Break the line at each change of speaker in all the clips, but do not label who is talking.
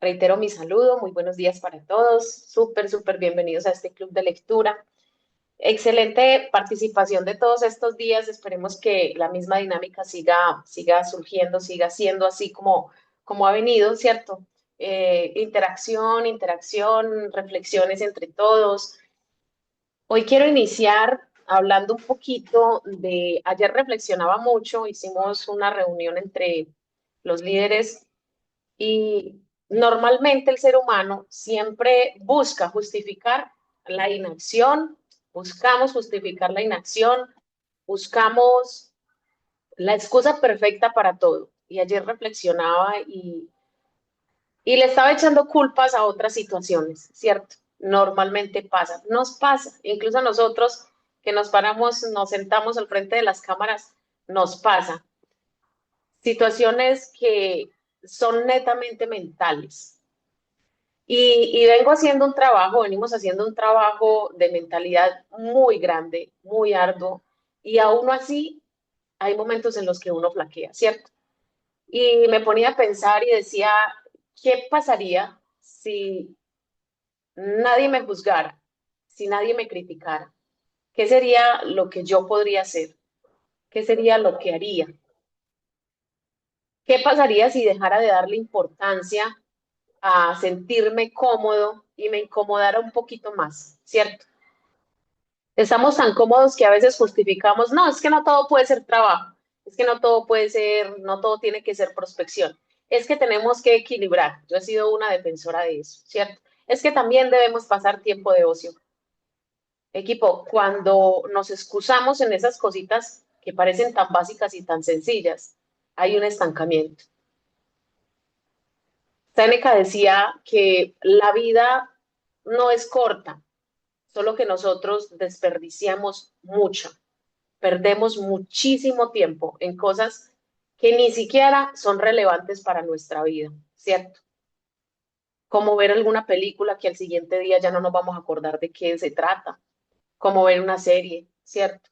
Reitero mi saludo, muy buenos días para todos, súper bienvenidos a este club de lectura. Excelente participación de todos estos días, esperemos que la misma dinámica siga surgiendo, siga siendo así como ha venido, ¿cierto? Interacción, reflexiones entre todos. Hoy quiero iniciar hablando un poquito ayer reflexionaba mucho, hicimos una reunión entre los líderes y normalmente el ser humano siempre busca justificar la inacción, buscamos justificar la inacción, buscamos la excusa perfecta para todo. Y ayer reflexionaba y le estaba echando culpas a otras situaciones, ¿cierto? Normalmente pasa, nos pasa, incluso a nosotros que nos paramos, nos sentamos al frente de las cámaras, nos pasa. Situaciones que son netamente mentales. Y venimos haciendo un trabajo de mentalidad muy grande, muy arduo, y aún así hay momentos en los que uno flaquea, ¿cierto? Y me ponía a pensar y decía, ¿qué pasaría si nadie me juzgara, si nadie me criticara? ¿Qué sería lo que yo podría hacer? ¿Qué sería lo que haría? ¿Qué pasaría si dejara de darle importancia a sentirme cómodo y me incomodara un poquito más, ¿cierto? Estamos tan cómodos que a veces justificamos, no, es que no todo puede ser trabajo, es que no todo puede ser, no todo tiene que ser prospección, es que tenemos que equilibrar. Yo he sido una defensora de eso, ¿cierto? Es que también debemos pasar tiempo de ocio. Equipo, cuando nos excusamos en esas cositas que parecen tan básicas y tan sencillas, hay un estancamiento. Séneca decía que la vida no es corta, solo que nosotros desperdiciamos mucho. Perdemos muchísimo tiempo en cosas que ni siquiera son relevantes para nuestra vida, ¿cierto? Como ver alguna película que al siguiente día ya no nos vamos a acordar de qué se trata, como ver una serie, ¿cierto?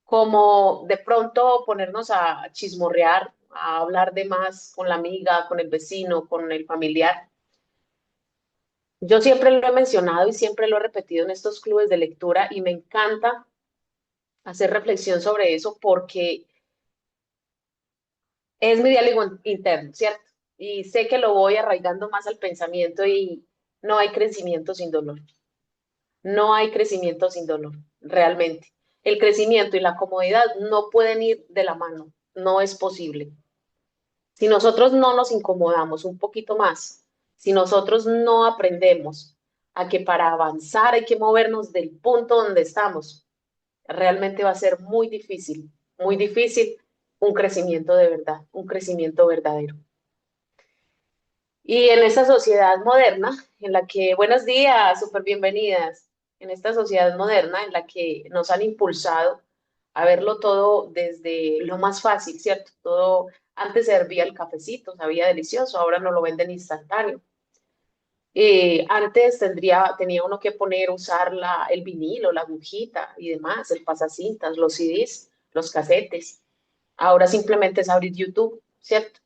Como de pronto ponernos a chismorrear, a hablar de más con la amiga, con el vecino, con el familiar. Yo siempre lo he mencionado y siempre lo he repetido en estos clubes de lectura y me encanta hacer reflexión sobre eso porque es mi diálogo interno, ¿cierto? Y sé que lo voy arraigando más al pensamiento y no hay crecimiento sin dolor. No hay crecimiento sin dolor, realmente. El crecimiento y la comodidad no pueden ir de la mano, no es posible. Si nosotros no nos incomodamos un poquito más, si nosotros no aprendemos a que para avanzar hay que movernos del punto donde estamos, realmente va a ser muy difícil un crecimiento de verdad, un crecimiento verdadero. Y en esta sociedad moderna, en la que, buenos días, súper bienvenidas, en esta sociedad moderna en la que nos han impulsado a verlo todo desde lo más fácil, ¿cierto? Todo, antes servía el cafecito, sabía delicioso, ahora no lo venden instantáneo. Antes tenía uno que poner, usar el vinilo, la agujita y demás, el pasacintas, los CDs, los casetes. Ahora simplemente es abrir YouTube, ¿cierto?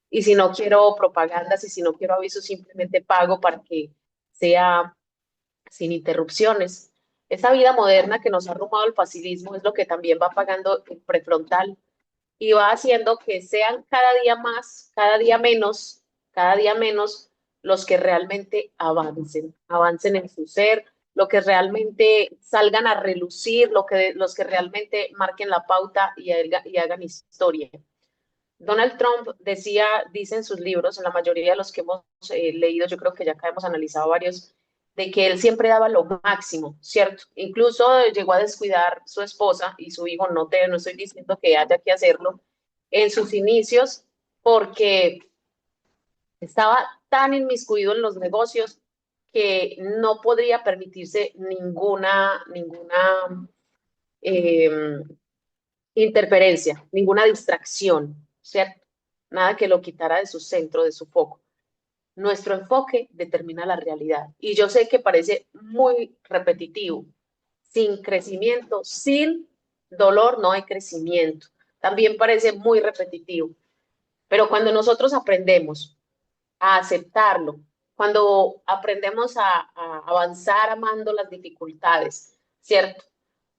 Y si no quiero propagandas y si no quiero avisos, simplemente pago para que sea sin interrupciones. Esa vida moderna que nos ha arrumado el facilismo es lo que también va pagando el prefrontal y va haciendo que sean cada día más, cada día menos los que realmente avancen en su ser, lo que realmente salgan a relucir, los que realmente marquen la pauta y hagan historia. Donald Trump dice en sus libros, en la mayoría de los que hemos leído, yo creo que ya acá hemos analizado varios, de que él siempre daba lo máximo, ¿cierto? Incluso llegó a descuidar su esposa y su hijo, no estoy diciendo que haya que hacerlo, en sus inicios, porque estaba tan inmiscuido en los negocios que no podría permitirse ninguna eh, interferencia, ninguna distracción, ¿cierto? Nada que lo quitara de su centro, de su foco. Nuestro enfoque determina la realidad. Y yo sé que parece muy repetitivo. Sin crecimiento, sin dolor no hay crecimiento. También parece muy repetitivo. Pero cuando nosotros aprendemos a aceptarlo, cuando aprendemos a avanzar amando las dificultades, ¿cierto?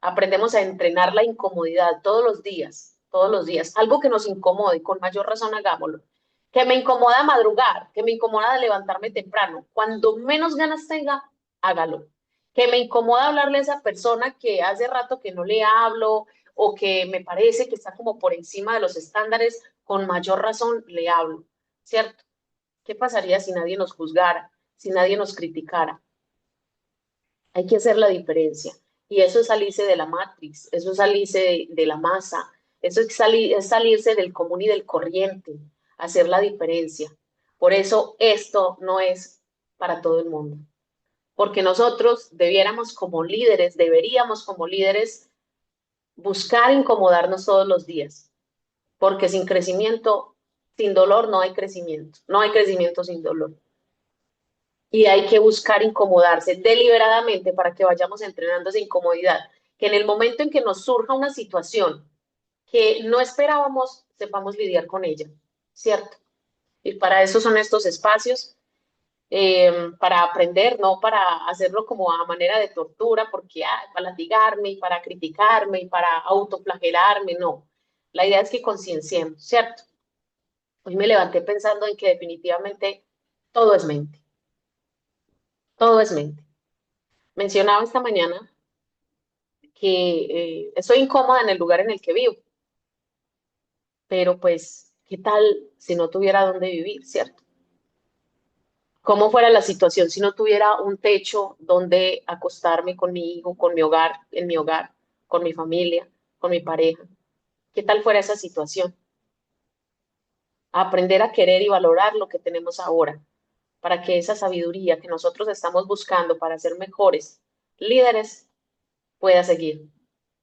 Aprendemos a entrenar la incomodidad todos los días, algo que nos incomode, con mayor razón hagámoslo. Que me incomoda madrugar, que me incomoda levantarme temprano, cuando menos ganas tenga, hágalo. Que me incomoda hablarle a esa persona que hace rato que no le hablo o que me parece que está como por encima de los estándares, con mayor razón le hablo, ¿cierto? ¿Qué pasaría si nadie nos juzgara, si nadie nos criticara? Hay que hacer la diferencia. Y eso es salirse de la matriz, eso es salirse de la masa, eso es salirse del común y del corriente, hacer la diferencia. Por eso esto no es para todo el mundo. Porque nosotros deberíamos como líderes buscar incomodarnos todos los días. Porque sin crecimiento, sin dolor no hay crecimiento. No hay crecimiento sin dolor. Y hay que buscar incomodarse deliberadamente para que vayamos entrenando esa incomodidad, que en el momento en que nos surja una situación que no esperábamos, sepamos lidiar con ella, ¿cierto? Y para eso son estos espacios, para aprender, no para hacerlo como a manera de tortura, porque para latigarme y para criticarme y para autoflagelarme, no. La idea es que concienciemos, ¿cierto? Hoy me levanté pensando en que definitivamente todo es mente, todo es mente. Mencionaba esta mañana que estoy incómoda en el lugar en el que vivo, pero pues, ¿qué tal si no tuviera dónde vivir, cierto? ¿Cómo fuera la situación si no tuviera un techo donde acostarme con mi hijo, con mi hogar, en mi hogar, con mi familia, con mi pareja? ¿Qué tal fuera esa situación? Aprender a querer y valorar lo que tenemos ahora, para que esa sabiduría que nosotros estamos buscando para ser mejores líderes pueda seguir,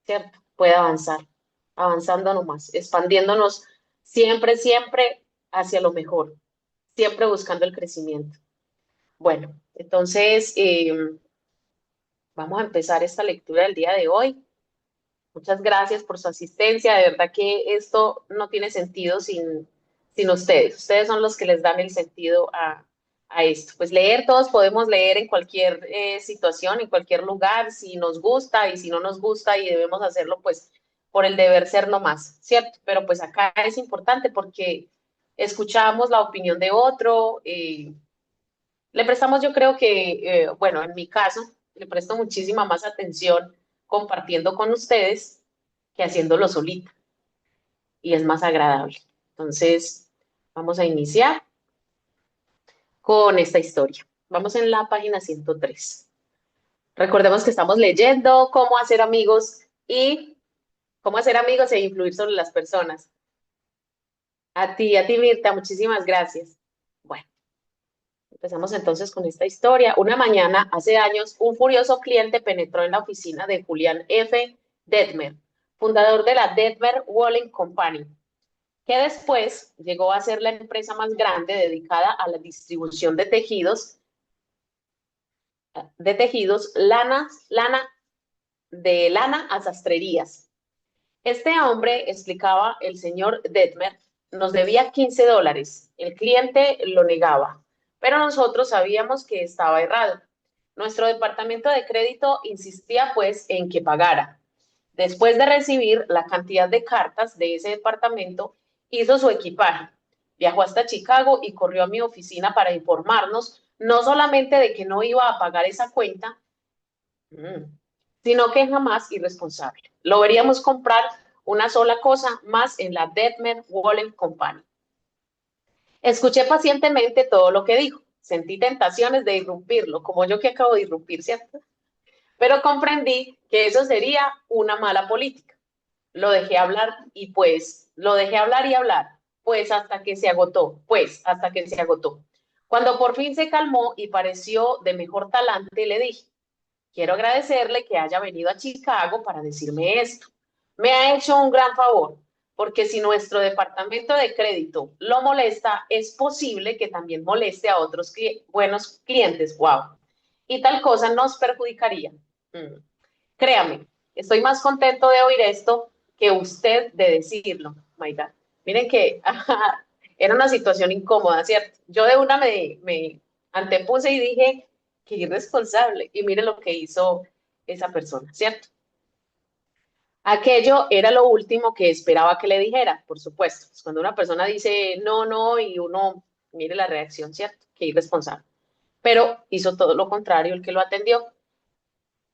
¿cierto? Pueda avanzar, avanzando nomás, expandiéndonos siempre, siempre hacia lo mejor, siempre buscando el crecimiento. Bueno, entonces vamos a empezar esta lectura del día de hoy. Muchas gracias por su asistencia. De verdad que esto no tiene sentido sin ustedes. Ustedes son los que les dan el sentido a esto. Pues leer, todos podemos leer en cualquier situación, en cualquier lugar, si nos gusta y si no nos gusta y debemos hacerlo pues por el deber ser nomás, ¿cierto? Pero pues acá es importante porque escuchamos la opinión de otro, le prestamos yo creo que, bueno, en mi caso, le presto muchísima más atención compartiendo con ustedes que haciéndolo solita y es más agradable. Entonces, vamos a iniciar con esta historia. Vamos en la página 103. Recordemos que estamos leyendo cómo hacer amigos y cómo hacer amigos e influir sobre las personas. A ti, Mirta, muchísimas gracias. Bueno, empezamos entonces con esta historia. Una mañana, hace años, un furioso cliente penetró en la oficina de Julián F. Detmer, fundador de la Detmer Walling Company, que después llegó a ser la empresa más grande dedicada a la distribución de lana a sastrerías. Este hombre, explicaba el señor Detmer, nos debía $15. El cliente lo negaba, pero nosotros sabíamos que estaba errado. Nuestro departamento de crédito insistía pues en que pagara. Después de recibir la cantidad de cartas de ese departamento, hizo su equipaje, viajó hasta Chicago y corrió a mi oficina para informarnos no solamente de que no iba a pagar esa cuenta, sino que jamás irresponsable. Lo veríamos comprar una sola cosa más en la Detmer Wallen Company. Escuché pacientemente todo lo que dijo. Sentí tentaciones de irrumpirlo, como yo que acabo de irrumpir, ¿cierto? Pero comprendí que eso sería una mala política. Lo dejé hablar y pues, lo dejé hablar y hablar, pues hasta que se agotó. Cuando por fin se calmó y pareció de mejor talante, le dije, quiero agradecerle que haya venido a Chicago para decirme esto. Me ha hecho un gran favor, porque si nuestro departamento de crédito lo molesta, es posible que también moleste a otros buenos clientes. Wow. Y tal cosa nos perjudicaría. Mm. Créame, estoy más contento de oír esto que usted de decirlo. My God. Miren que era una situación incómoda, ¿cierto? Yo de una Antepuse y dije, qué irresponsable. Y mire lo que hizo esa persona, ¿cierto? Aquello era lo último que esperaba que le dijera, por supuesto. Pues cuando una persona dice no, no, y uno mire la reacción, ¿cierto? Qué irresponsable. Pero hizo todo lo contrario el que lo atendió.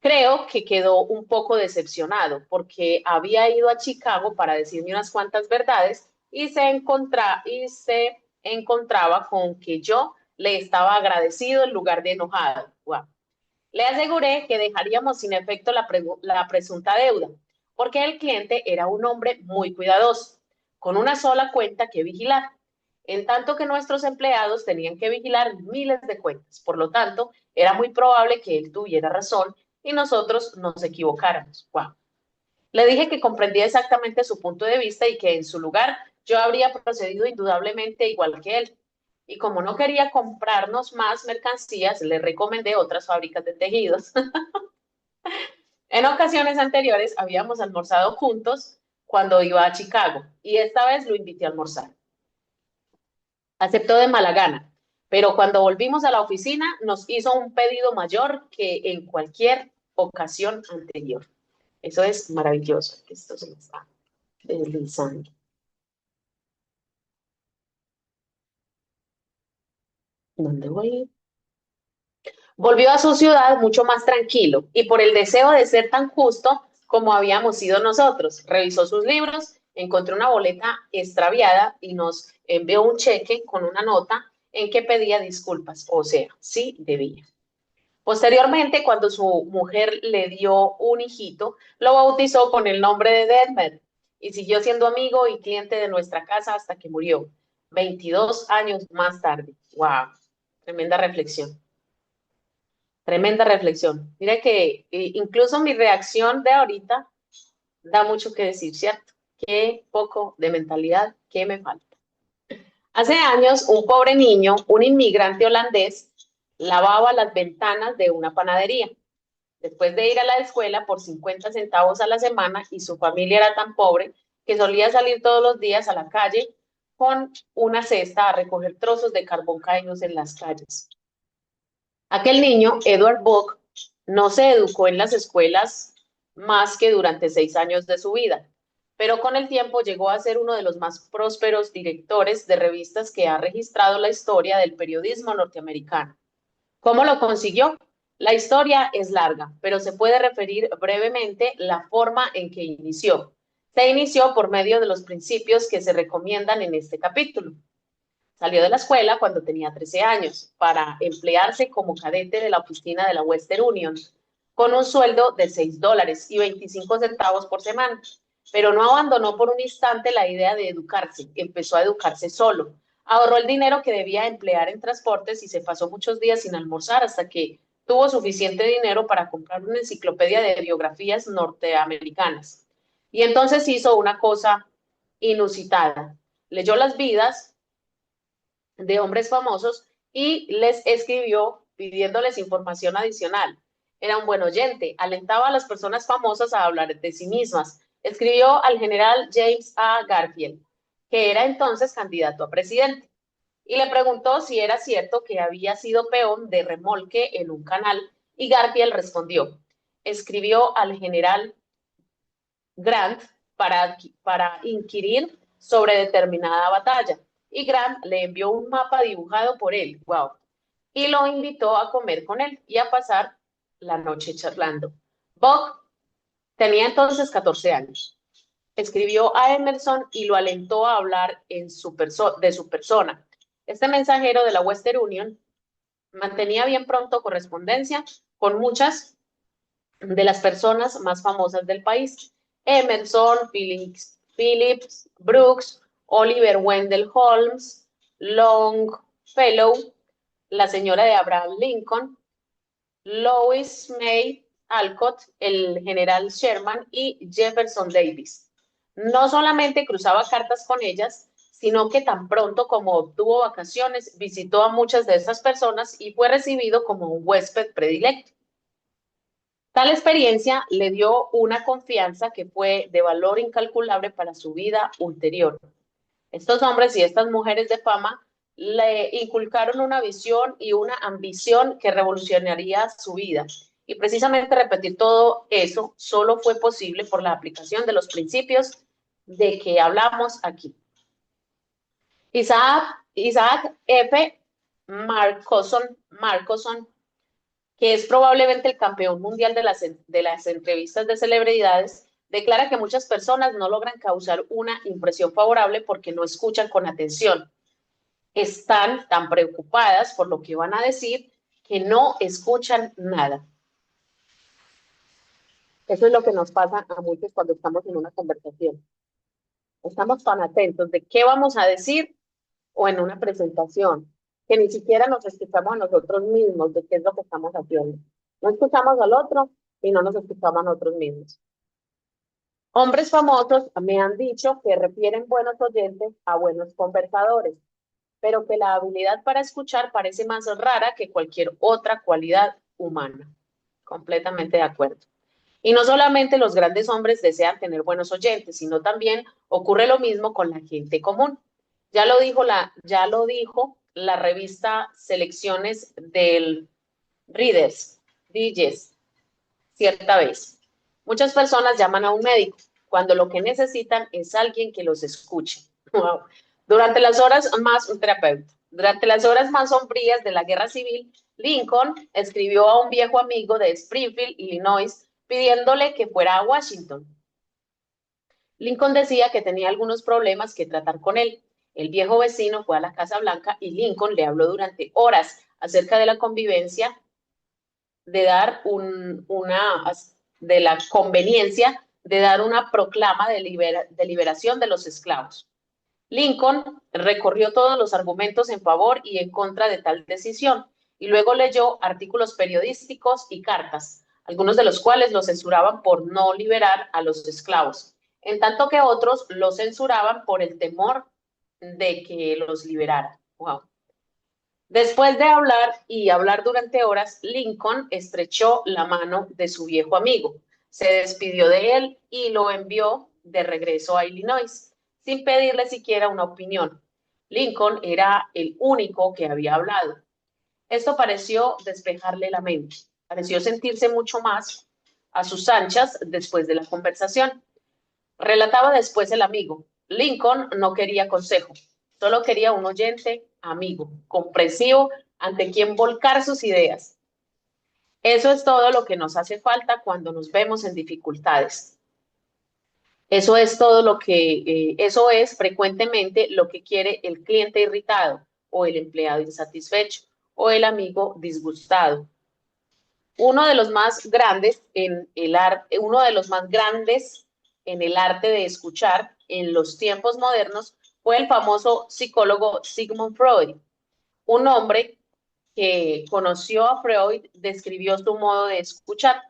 Creo que quedó un poco decepcionado porque había ido a Chicago para decirme unas cuantas verdades y se encontraba con que yo le estaba agradecido en lugar de enojado. Wow. Le aseguré que dejaríamos sin efecto la presunta deuda, porque el cliente era un hombre muy cuidadoso, con una sola cuenta que vigilar, en tanto que nuestros empleados tenían que vigilar miles de cuentas. Por lo tanto, era muy probable que él tuviera razón y nosotros nos equivocáramos. Wow. Le dije que comprendía exactamente su punto de vista y que en su lugar yo habría procedido indudablemente igual que él. Y como no quería comprarnos más mercancías, le recomendé otras fábricas de tejidos. En ocasiones anteriores habíamos almorzado juntos cuando iba a Chicago y esta vez lo invité a almorzar. Aceptó de mala gana, pero cuando volvimos a la oficina nos hizo un pedido mayor que en cualquier ocasión anterior. Eso es maravilloso. Esto se me está deslizando. ¿Dónde voy? Volvió a su ciudad mucho más tranquilo y por el deseo de ser tan justo como habíamos sido nosotros. Revisó sus libros, encontró una boleta extraviada y nos envió un cheque con una nota en que pedía disculpas, o sea, sí debía. Posteriormente, cuando su mujer le dio un hijito, lo bautizó con el nombre de Denver y siguió siendo amigo y cliente de nuestra casa hasta que murió, 22 años más tarde. ¡Wow! Tremenda reflexión. Tremenda reflexión. Mira que incluso mi reacción de ahorita da mucho que decir, ¿cierto? Qué poco de mentalidad, qué me falta. Hace años, un pobre niño, un inmigrante holandés, lavaba las ventanas de una panadería. Después de ir a la escuela por 50 centavos a la semana y su familia era tan pobre que solía salir todos los días a la calle con una cesta a recoger trozos de carbón caídos en las calles. Aquel niño, Edward Buck, no se educó en las escuelas más que durante 6 años de su vida, pero con el tiempo llegó a ser uno de los más prósperos directores de revistas que ha registrado la historia del periodismo norteamericano. ¿Cómo lo consiguió? La historia es larga, pero se puede referir brevemente la forma en que inició. Se inició por medio de los principios que se recomiendan en este capítulo. Salió de la escuela cuando tenía 13 años para emplearse como cadete de la oficina de la Western Union con un sueldo de $6.25 por semana. Pero no abandonó por un instante la idea de educarse, empezó a educarse solo. Ahorró el dinero que debía emplear en transportes y se pasó muchos días sin almorzar hasta que tuvo suficiente dinero para comprar una enciclopedia de biografías norteamericanas. Y entonces hizo una cosa inusitada. Leyó las vidas de hombres famosos y les escribió pidiéndoles información adicional. Era un buen oyente, alentaba a las personas famosas a hablar de sí mismas. Escribió al general James A. Garfield, que era entonces candidato a presidente, y le preguntó si era cierto que había sido peón de remolque en un canal, y Garfield respondió. Escribió al general Grant para inquirir sobre determinada batalla y Grant le envió un mapa dibujado por él, wow, y lo invitó a comer con él y a pasar la noche charlando. Buck tenía entonces 14 años. Escribió a Emerson y lo alentó a hablar de su persona. Este mensajero de la Western Union mantenía bien pronto correspondencia con muchas de las personas más famosas del país. Emerson, Phillips Brooks, Oliver Wendell Holmes, Longfellow, la señora de Abraham Lincoln, Louis May Alcott, el general Sherman y Jefferson Davis. No solamente cruzaba cartas con ellas, sino que tan pronto como obtuvo vacaciones, visitó a muchas de esas personas y fue recibido como un huésped predilecto. Tal experiencia le dio una confianza que fue de valor incalculable para su vida ulterior. Estos hombres y estas mujeres de fama le inculcaron una visión y una ambición que revolucionaría su vida. Y precisamente repetir todo eso solo fue posible por la aplicación de los principios de que hablamos aquí. Isaac F. Marcoson, que es probablemente el campeón mundial de las entrevistas de celebridades, declara que muchas personas no logran causar una impresión favorable porque no escuchan con atención. Están tan preocupadas por lo que van a decir que no escuchan nada. Eso es lo que nos pasa a muchos cuando estamos en una conversación. Estamos tan atentos de qué vamos a decir o en una presentación, que ni siquiera nos escuchamos a nosotros mismos de qué es lo que estamos haciendo. No escuchamos al otro y no nos escuchamos a nosotros mismos. Hombres famosos me han dicho que refieren buenos oyentes a buenos conversadores, pero que la habilidad para escuchar parece más rara que cualquier otra cualidad humana. Completamente de acuerdo. Y no solamente los grandes hombres desean tener buenos oyentes, sino también ocurre lo mismo con la gente común. Ya lo dijo la revista Selecciones del Readers, Digest, cierta vez. Muchas personas llaman a un médico cuando lo que necesitan es alguien que los escuche. Wow. Un terapeuta, durante las horas más sombrías de la guerra civil, Lincoln escribió a un viejo amigo de Springfield, Illinois, pidiéndole que fuera a Washington. Lincoln decía que tenía algunos problemas que tratar con él. El viejo vecino fue a la Casa Blanca y Lincoln le habló durante horas acerca de la convivencia, de la conveniencia de dar una proclama de liberación de los esclavos. Lincoln recorrió todos los argumentos en favor y en contra de tal decisión y luego leyó artículos periodísticos y cartas, algunos de los cuales lo censuraban por no liberar a los esclavos, en tanto que otros lo censuraban por el temor de que los liberaran. Wow. Después de hablar y hablar durante horas, Lincoln estrechó la mano de su viejo amigo, se despidió de él y lo envió de regreso a Illinois, sin pedirle siquiera una opinión. Lincoln era el único que había hablado. Esto pareció despejarle la mente, pareció sentirse mucho más a sus anchas después de la conversación. Relataba después el amigo. Lincoln no quería consejo, solo quería un oyente amigo, comprensivo, ante quien volcar sus ideas. Eso es todo lo que nos hace falta cuando nos vemos en dificultades. Eso es frecuentemente lo que quiere el cliente irritado o el empleado insatisfecho o el amigo disgustado. Uno de los más grandes en el arte de escuchar en los tiempos modernos fue el famoso psicólogo Sigmund Freud. Un hombre que conoció a Freud describió su modo de escuchar.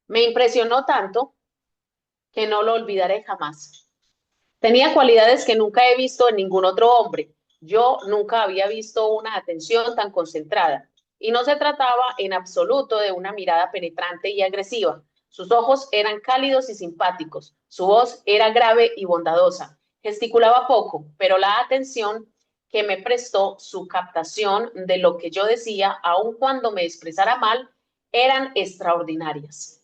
Me impresionó tanto que no lo olvidaré jamás. Tenía cualidades que nunca he visto en ningún otro hombre. Yo nunca había visto una atención tan concentrada. Y no se trataba en absoluto de una mirada penetrante y agresiva. Sus ojos eran cálidos y simpáticos. Su voz era grave y bondadosa. Gesticulaba poco, pero la atención que me prestó, su captación de lo que yo decía, aun cuando me expresara mal, eran extraordinarias.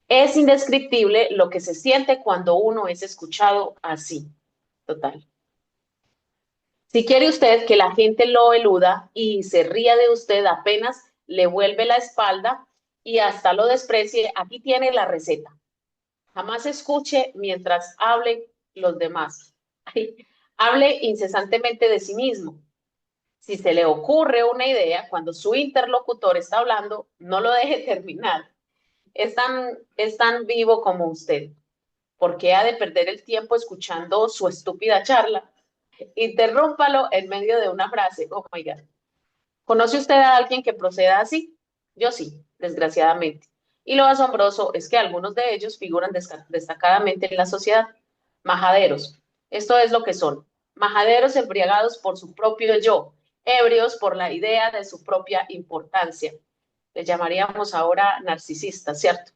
Es indescriptible lo que se siente cuando uno es escuchado así. Total. Si quiere usted que la gente lo eluda y se ría de usted apenas le vuelve la espalda y hasta lo desprecie, aquí tiene la receta. Jamás escuche mientras hable los demás. Hable incesantemente de sí mismo. Si se le ocurre una idea cuando su interlocutor está hablando, no lo deje terminar. Es tan vivo como usted. ¿Por qué ha de perder el tiempo escuchando su estúpida charla? Interrúmpalo en medio de una frase. Oh my God. ¿Conoce usted a alguien que proceda así? Yo sí, desgraciadamente. Y lo asombroso es que algunos de ellos figuran destacadamente en la sociedad. Majaderos. Esto es lo que son. Majaderos embriagados por su propio yo, ebrios por la idea de su propia importancia. Le llamaríamos ahora narcisistas, ¿cierto?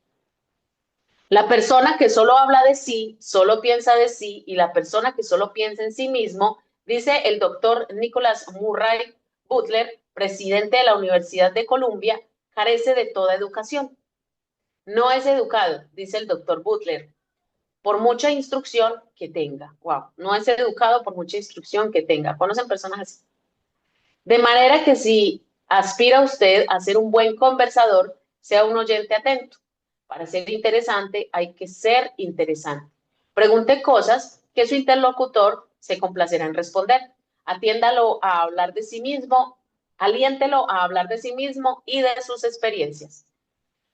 La persona que solo habla de sí, solo piensa de sí, y la persona que solo piensa en sí mismo Dice el doctor Nicholas Murray Butler, presidente de la Universidad de Columbia, carece de toda educación. No es educado, dice el doctor Butler, por mucha instrucción que tenga. Wow, no es educado por mucha instrucción que tenga. ¿Conocen personas así? De manera que si aspira usted a ser un buen conversador, sea un oyente atento. Para ser interesante hay que ser interesante. Pregunte cosas que su interlocutor se complacerá en responder. Atiéndalo a hablar de sí mismo, aliéntelo a hablar de sí mismo y de sus experiencias.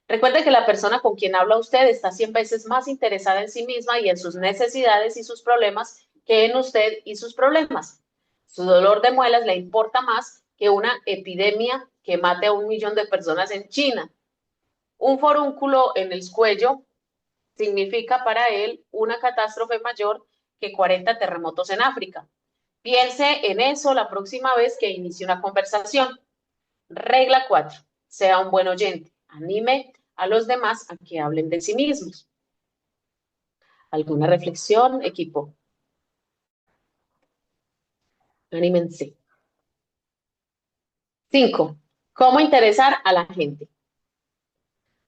Recuerde que la persona con quien habla usted está 100 veces más interesada en sí misma y en sus necesidades y sus problemas que en usted y sus problemas. Su dolor de muelas le importa más que una epidemia que mate a 1 millón de personas en China. Un forúnculo en el cuello significa para él una catástrofe mayor que 40 terremotos en África. Piense en eso la próxima vez que inicie una conversación. Regla 4. Sea un buen oyente. Anime a los demás a que hablen de sí mismos. ¿Alguna reflexión, equipo? Anímense. 5. ¿Cómo interesar a la gente?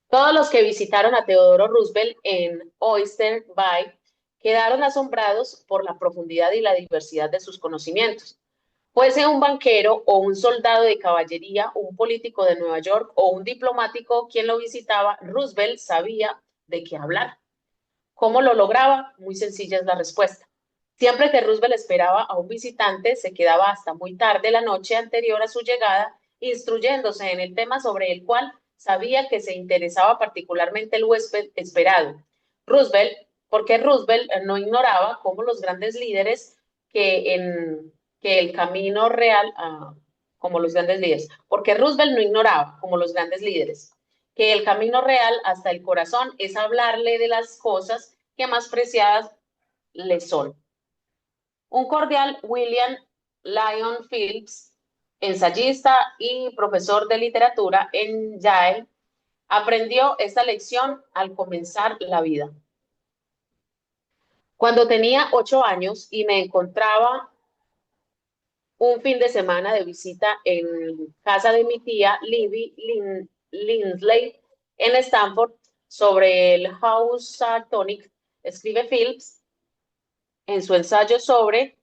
Todos los que visitaron a Teodoro Roosevelt en Oyster Bay quedaron asombrados por la profundidad y la diversidad de sus conocimientos. Fuese un banquero o un soldado de caballería, un político de Nueva York o un diplomático quien lo visitaba, Roosevelt sabía de qué hablar. ¿Cómo lo lograba? Muy sencilla es la respuesta. Siempre que Roosevelt esperaba a un visitante, se quedaba hasta muy tarde la noche anterior a su llegada, instruyéndose en el tema sobre el cual sabía que se interesaba particularmente el huésped esperado. Roosevelt, porque Roosevelt no ignoraba cómo los grandes líderes que el camino real, como los grandes líderes, porque Roosevelt no ignoraba, como los grandes líderes, que el camino real hasta el corazón es hablarle de las cosas que más preciadas le son. Un cordial William Lyon Phillips, ensayista y profesor de literatura en Yale, aprendió esta lección al comenzar la vida. Cuando tenía 8 años y me encontraba un fin de semana de visita en casa de mi tía Libby Lindley en Stanford sobre el Housatonic, escribe Phillips en su ensayo sobre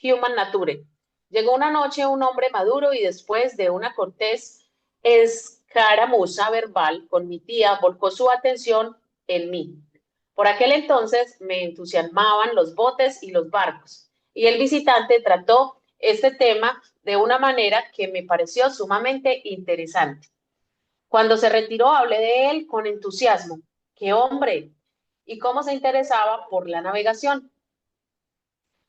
Human Nature. Llegó una noche un hombre maduro y después de una cortés escaramuza verbal con mi tía volcó su atención en mí. Por aquel entonces me entusiasmaban los botes y los barcos y el visitante trató este tema de una manera que me pareció sumamente interesante. Cuando se retiró hablé de él con entusiasmo. ¡Qué hombre! Y cómo se interesaba por la navegación.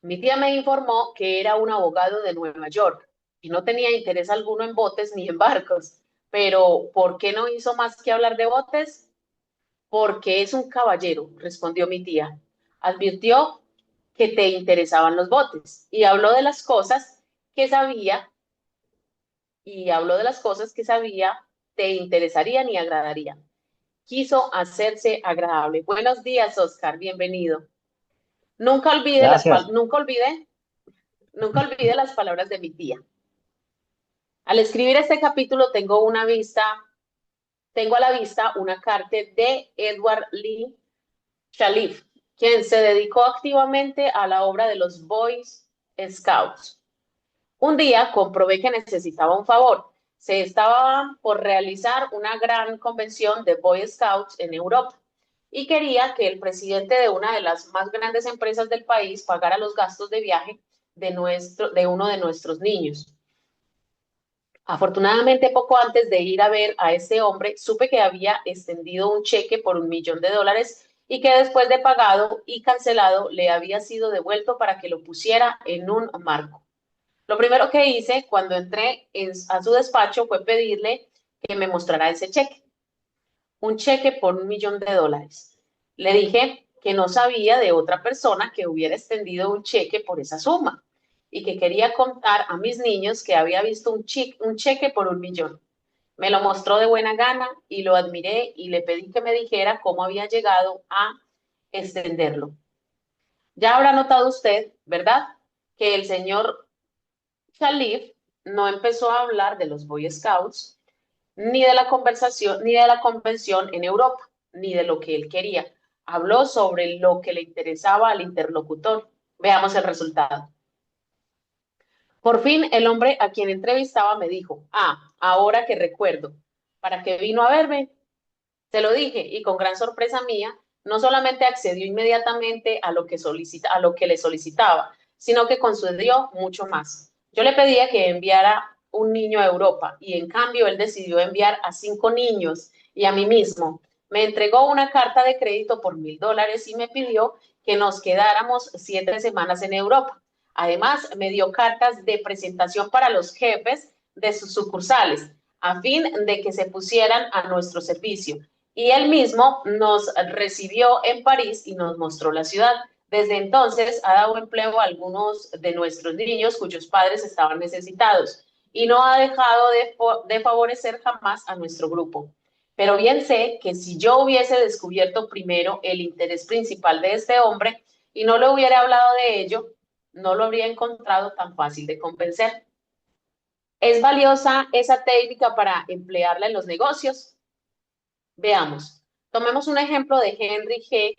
Mi tía me informó que era un abogado de Nueva York y no tenía interés alguno en botes ni en barcos. Pero, ¿por qué no hizo más que hablar de botes? Porque es un caballero, respondió mi tía. Advirtió que te interesaban los botes y habló de las cosas que sabía te interesarían y agradarían. Quiso hacerse agradable. Buenos días, Oscar, bienvenido. Nunca olvide
Gracias.
nunca olvide las palabras de mi tía. Al escribir este capítulo tengo a la vista una carta de Edward Lee Shalif, quien se dedicó activamente a la obra de los Boy Scouts. Un día comprobé que necesitaba un favor. Se estaba por realizar una gran convención de Boy Scouts en Europa y quería que el presidente de una de las más grandes empresas del país pagara los gastos de viaje de uno de nuestros niños. Afortunadamente, poco antes de ir a ver a este hombre, supe que había extendido un cheque por $1 millón y que después de pagado y cancelado le había sido devuelto para que lo pusiera en un marco. Lo primero que hice cuando entré a su despacho fue pedirle que me mostrara ese cheque, un cheque por $1 millón. Le dije que no sabía de otra persona que hubiera extendido un cheque por esa suma y que quería contar a mis niños que había visto un cheque por 1 millón. Me lo mostró de buena gana y lo admiré y le pedí que me dijera cómo había llegado a extenderlo. Ya habrá notado usted, ¿verdad? que el señor Khalif no empezó a hablar de los Boy Scouts, ni de la conversación, ni de la convención en Europa, ni de lo que él quería. Habló sobre lo que le interesaba al interlocutor. Veamos el resultado. Por fin, el hombre a quien entrevistaba me dijo, ahora que recuerdo, ¿para qué vino a verme? Se lo dije y con gran sorpresa mía, no solamente accedió inmediatamente a lo que le solicitaba, sino que concedió mucho más. Yo le pedía que enviara un niño a Europa y en cambio él decidió enviar a 5 niños y a mí mismo. Me entregó una carta de crédito por $1,000 y me pidió que nos quedáramos 7 semanas en Europa. Además, me dio cartas de presentación para los jefes de sus sucursales a fin de que se pusieran a nuestro servicio y él mismo nos recibió en París y nos mostró la ciudad. Desde entonces ha dado empleo a algunos de nuestros niños cuyos padres estaban necesitados y no ha dejado de favorecer jamás a nuestro grupo. Pero bien sé que si yo hubiese descubierto primero el interés principal de este hombre y no le hubiera hablado de ello, no lo habría encontrado tan fácil de convencer. ¿Es valiosa esa técnica para emplearla en los negocios? Veamos, tomemos un ejemplo de Henry G.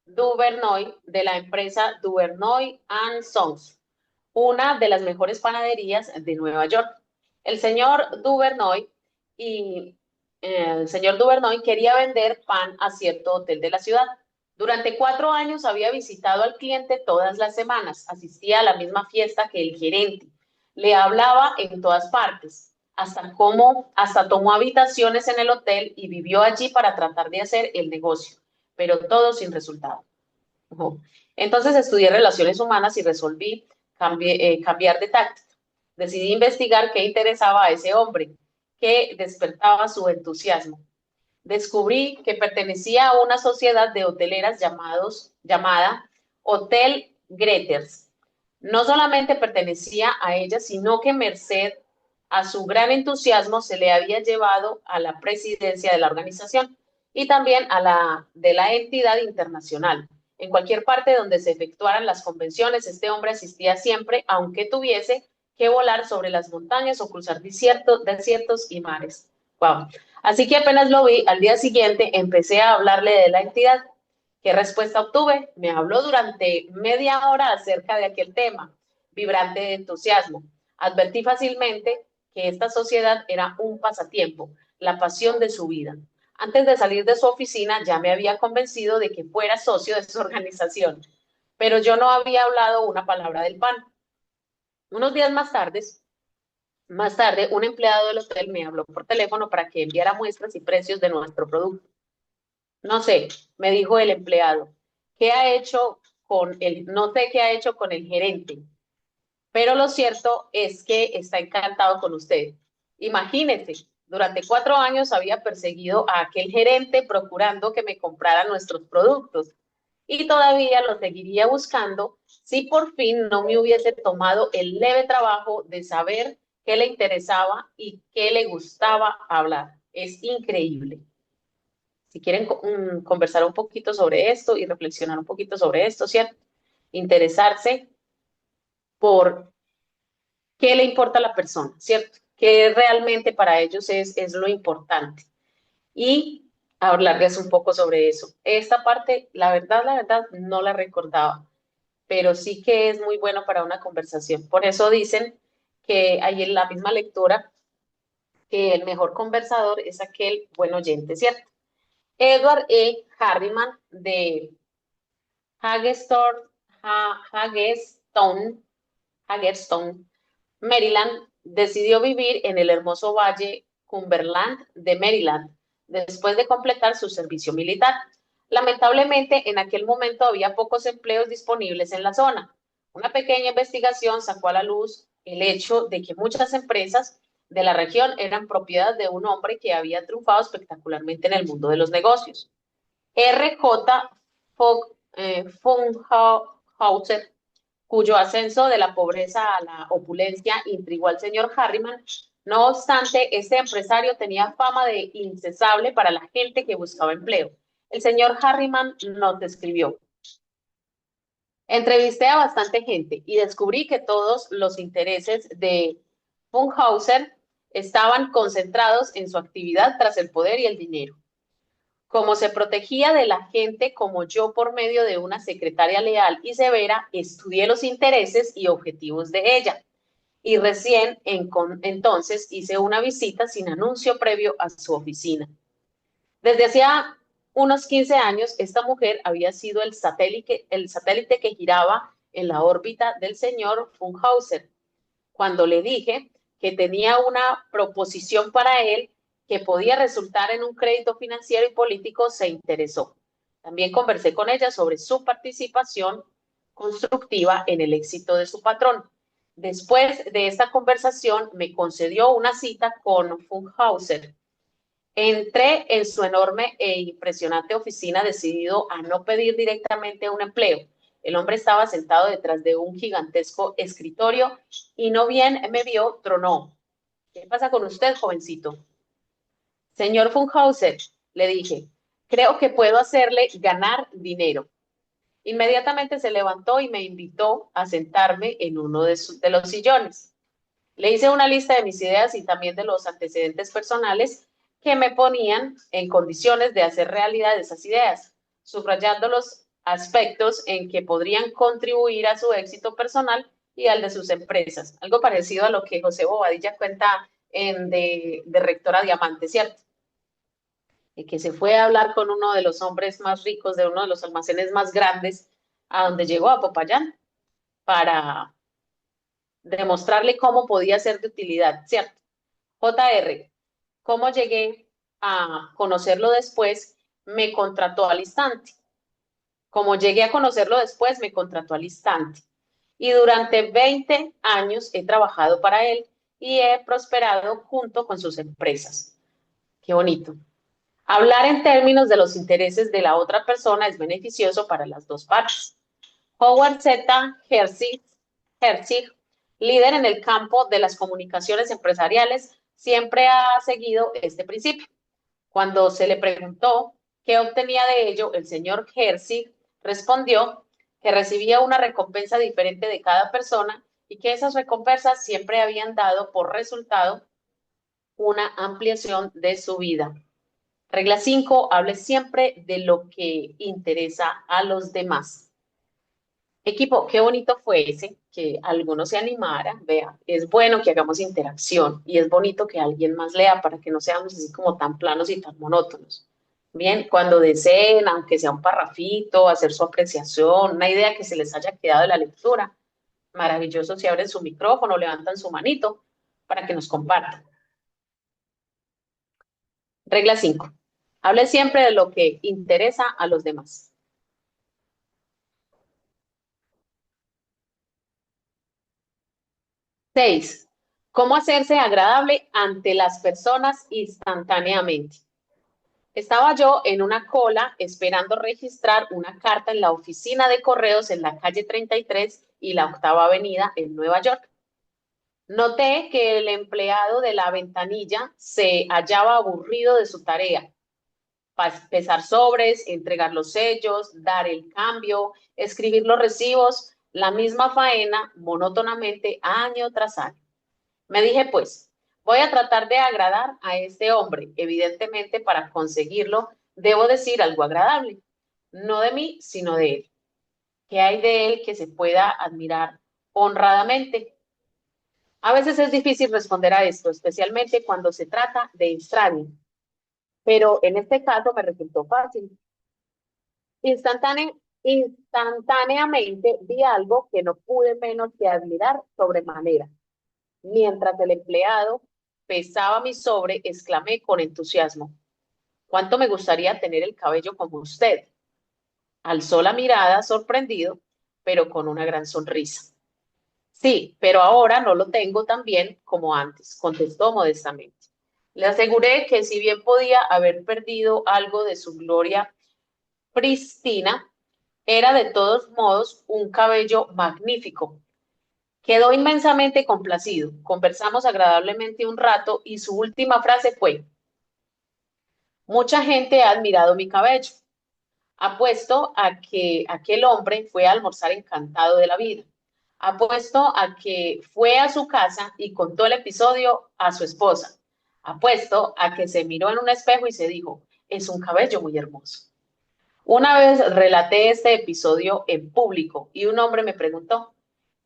Duvernoy de la empresa Duvernoy and Sons, una de las mejores panaderías de Nueva York. El señor Duvernoy y el señor Duvernoy quería vender pan a cierto hotel de la ciudad. Durante 4 años había visitado al cliente todas las semanas, asistía a la misma fiesta que el gerente, le hablaba en todas partes, hasta tomó habitaciones en el hotel y vivió allí para tratar de hacer el negocio, pero todo sin resultado. Entonces estudié relaciones humanas y resolví cambiar de táctica. Decidí investigar qué interesaba a ese hombre, qué despertaba su entusiasmo. Descubrí que pertenecía a una sociedad de hoteleras llamada Hotel Greters. No solamente pertenecía a ella, sino que merced a su gran entusiasmo se le había llevado a la presidencia de la organización y también a la de la entidad internacional. En cualquier parte donde se efectuaran las convenciones, este hombre asistía siempre, aunque tuviese que volar sobre las montañas o cruzar desiertos y mares. Wow. Así que apenas lo vi, al día siguiente empecé a hablarle de la entidad. ¿Qué respuesta obtuve? Me habló durante media hora acerca de aquel tema, vibrante de entusiasmo. Advertí fácilmente que esta sociedad era un pasatiempo, la pasión de su vida. Antes de salir de su oficina ya me había convencido de que fuera socio de su organización, pero yo no había hablado una palabra del pan. Unos días más tarde, un empleado del hotel me habló por teléfono para que enviara muestras y precios de nuestro producto. No sé, me dijo el empleado, ¿qué ha hecho no sé qué ha hecho con el gerente, pero lo cierto es que está encantado con usted. Imagínese, durante 4 años había perseguido a aquel gerente procurando que me comprara nuestros productos y todavía lo seguiría buscando si por fin no me hubiese tomado el leve trabajo de saber qué le interesaba y qué le gustaba hablar. Es increíble. Si quieren conversar un poquito sobre esto y reflexionar un poquito sobre esto, ¿cierto? Interesarse por qué le importa a la persona, ¿cierto? ¿Qué realmente para ellos es lo importante? Y hablarles un poco sobre eso. Esta parte, la verdad, no la recordaba, pero sí que es muy bueno para una conversación. Por eso dicen que hay en la misma lectura que el mejor conversador es aquel buen oyente, ¿cierto? Edward E. Harriman de Hagerstown, Hagerstown, Hagerstown, Maryland, decidió vivir en el hermoso valle Cumberland de Maryland después de completar su servicio militar. Lamentablemente, en aquel momento había pocos empleos disponibles en la zona. Una pequeña investigación sacó a la luz el hecho de que muchas empresas de la región eran propiedad de un hombre que había triunfado espectacularmente en el mundo de los negocios. R.J. Funkhauser, cuyo ascenso de la pobreza a la opulencia intrigó al señor Harriman. No obstante, este empresario tenía fama de incesable para la gente que buscaba empleo. El señor Harriman nos describió. Entrevisté a bastante gente y descubrí que todos los intereses de Funkhauser estaban concentrados en su actividad tras el poder y el dinero. Como se protegía de la gente como yo por medio de una secretaria leal y severa, estudié los intereses y objetivos de ella. Y recién entonces hice una visita sin anuncio previo a su oficina. Desde hacía unos 15 años, esta mujer había sido el satélite que giraba en la órbita del señor Funkhauser. Cuando le dije que tenía una proposición para él que podía resultar en un crédito financiero y político, se interesó. También conversé con ella sobre su participación constructiva en el éxito de su patrón. Después de esta conversación, me concedió una cita con Funkhauser. Entré en su enorme e impresionante oficina decidido a no pedir directamente un empleo. El hombre estaba sentado detrás de un gigantesco escritorio y no bien me vio, tronó. ¿Qué pasa con usted, jovencito? Señor Funkhauser, le dije, creo que puedo hacerle ganar dinero. Inmediatamente se levantó y me invitó a sentarme en uno de los sillones. Le hice una lista de mis ideas y también de los antecedentes personales que me ponían en condiciones de hacer realidad esas ideas, subrayando los aspectos en que podrían contribuir a su éxito personal y al de sus empresas. Algo parecido a lo que José Bobadilla cuenta de Rector a Diamante, ¿cierto? Y que se fue a hablar con uno de los hombres más ricos de uno de los almacenes más grandes, a donde llegó a Popayán, para demostrarle cómo podía ser de utilidad, ¿cierto? JR, ¿cómo llegué a conocerlo después? Me contrató al instante. Como llegué a conocerlo después, me contrató al instante. Y durante 20 años he trabajado para él y he prosperado junto con sus empresas. Qué bonito. Hablar en términos de los intereses de la otra persona es beneficioso para las dos partes. Howard Z. Herzig, líder en el campo de las comunicaciones empresariales, siempre ha seguido este principio. Cuando se le preguntó qué obtenía de ello, el señor Herzig respondió que recibía una recompensa diferente de cada persona y que esas recompensas siempre habían dado por resultado una ampliación de su vida. Regla 5, hable siempre de lo que interesa a los demás. Equipo, qué bonito fue ese, que algunos se animaran, vea, es bueno que hagamos interacción y es bonito que alguien más lea para que no seamos así como tan planos y tan monótonos. Bien, cuando deseen, aunque sea un parrafito, hacer su apreciación, una idea que se les haya quedado de la lectura, maravilloso si abren su micrófono, levantan su manito para que nos compartan. Regla 5. Hable siempre de lo que interesa a los demás. 6. ¿Cómo hacerse agradable ante las personas instantáneamente? Estaba yo en una cola esperando registrar una carta en la oficina de correos en la calle 33 y la Octava Avenida en Nueva York. Noté que el empleado de la ventanilla se hallaba aburrido de su tarea. Pesar sobres, entregar los sellos, dar el cambio, escribir los recibos, la misma faena monótonamente año tras año. Me dije, pues, voy a tratar de agradar a este hombre. Evidentemente, para conseguirlo, debo decir algo agradable. No de mí, sino de él. ¿Qué hay de él que se pueda admirar honradamente? A veces es difícil responder a esto, especialmente cuando se trata de extraños, pero en este caso me resultó fácil. Instantáneamente vi algo que no pude menos que admirar sobremanera. Mientras el empleado pesaba mi sobre, exclamé con entusiasmo, ¿cuánto me gustaría tener el cabello como usted? Alzó la mirada, sorprendido, pero con una gran sonrisa. Sí, pero ahora no lo tengo tan bien como antes, contestó modestamente. Le aseguré que si bien podía haber perdido algo de su gloria pristina, era de todos modos un cabello magnífico. Quedó inmensamente complacido. Conversamos agradablemente un rato y su última frase fue, mucha gente ha admirado mi cabello. Apuesto a que aquel hombre fue a almorzar encantado de la vida. Apuesto a que fue a su casa y contó el episodio a su esposa. Apuesto a que se miró en un espejo y se dijo, es un cabello muy hermoso. Una vez relaté este episodio en público y un hombre me preguntó,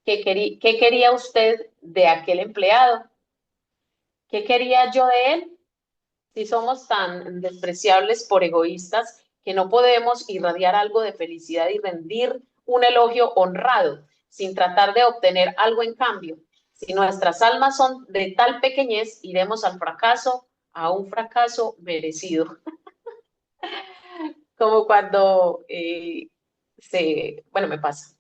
¿qué quería usted de aquel empleado? ¿Qué quería yo de él? Si somos tan despreciables por egoístas que no podemos irradiar algo de felicidad y rendir un elogio honrado sin tratar de obtener algo en cambio. Si nuestras almas son de tal pequeñez, iremos al fracaso, a un fracaso merecido. Como cuando bueno, me pasa.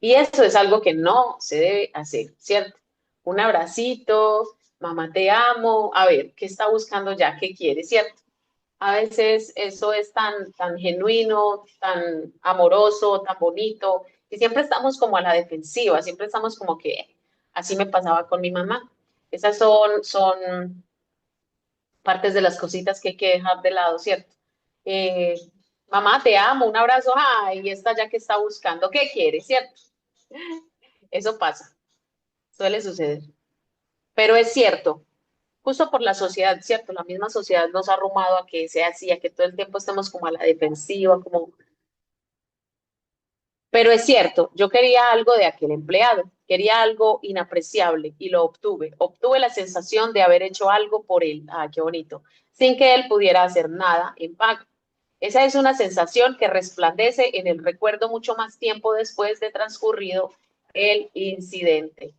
Y eso es algo que no se debe hacer, ¿cierto? Un abracito, mamá te amo, a ver, ¿qué está buscando ya? ¿Qué quiere, cierto? A veces eso es tan genuino, tan amoroso, tan bonito, y siempre estamos como a la defensiva, siempre estamos como que así me pasaba con mi mamá. Esas son partes de las cositas que hay que dejar de lado, ¿cierto? Eh, mamá, te amo, un abrazo, ay, esta ya que está buscando, ¿qué quiere, cierto? Eso pasa, suele suceder. Pero es cierto, justo por la sociedad, ¿cierto? La misma sociedad nos ha arrumado a que sea así, a que todo el tiempo estemos como a la defensiva, como... Pero es cierto, yo quería algo de aquel empleado, quería algo inapreciable y lo obtuve. Obtuve la sensación de haber hecho algo por él, ah, qué bonito, sin que él pudiera hacer nada en pago. Esa es una sensación que resplandece en el recuerdo mucho más tiempo después de transcurrido el incidente.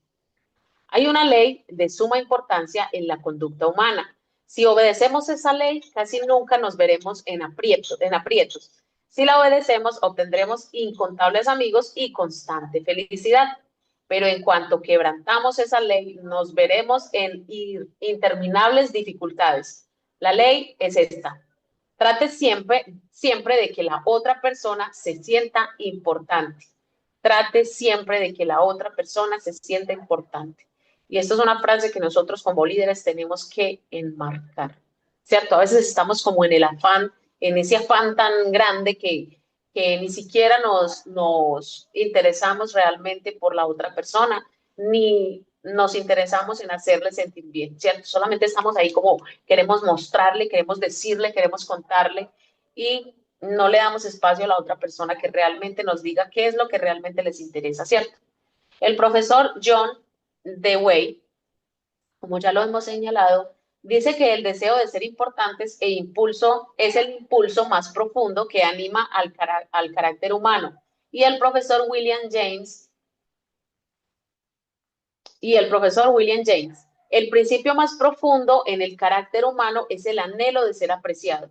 Hay una ley de suma importancia en la conducta humana. Si obedecemos esa ley, casi nunca nos veremos en aprietos. Si la obedecemos, obtendremos incontables amigos y constante felicidad. Pero en cuanto quebrantamos esa ley, nos veremos en interminables dificultades. La ley es esta. Trate siempre de que la otra persona se sienta importante. Trate siempre de que la otra persona se sienta importante. Y esto es una frase que nosotros como líderes tenemos que enmarcar, ¿cierto? A veces estamos como en el afán, en ese afán tan grande que ni siquiera nos interesamos realmente por la otra persona, ni nos interesamos en hacerle sentir bien, ¿cierto? Solamente estamos ahí como queremos mostrarle, queremos decirle, queremos contarle y no le damos espacio a la otra persona que realmente nos diga qué es lo que realmente les interesa, ¿cierto? El profesor John Dewey, como ya lo hemos señalado, dice que el deseo de ser importantes e impulso es el impulso más profundo que anima al carácter humano. Y el profesor William James, el principio más profundo en el carácter humano es el anhelo de ser apreciado.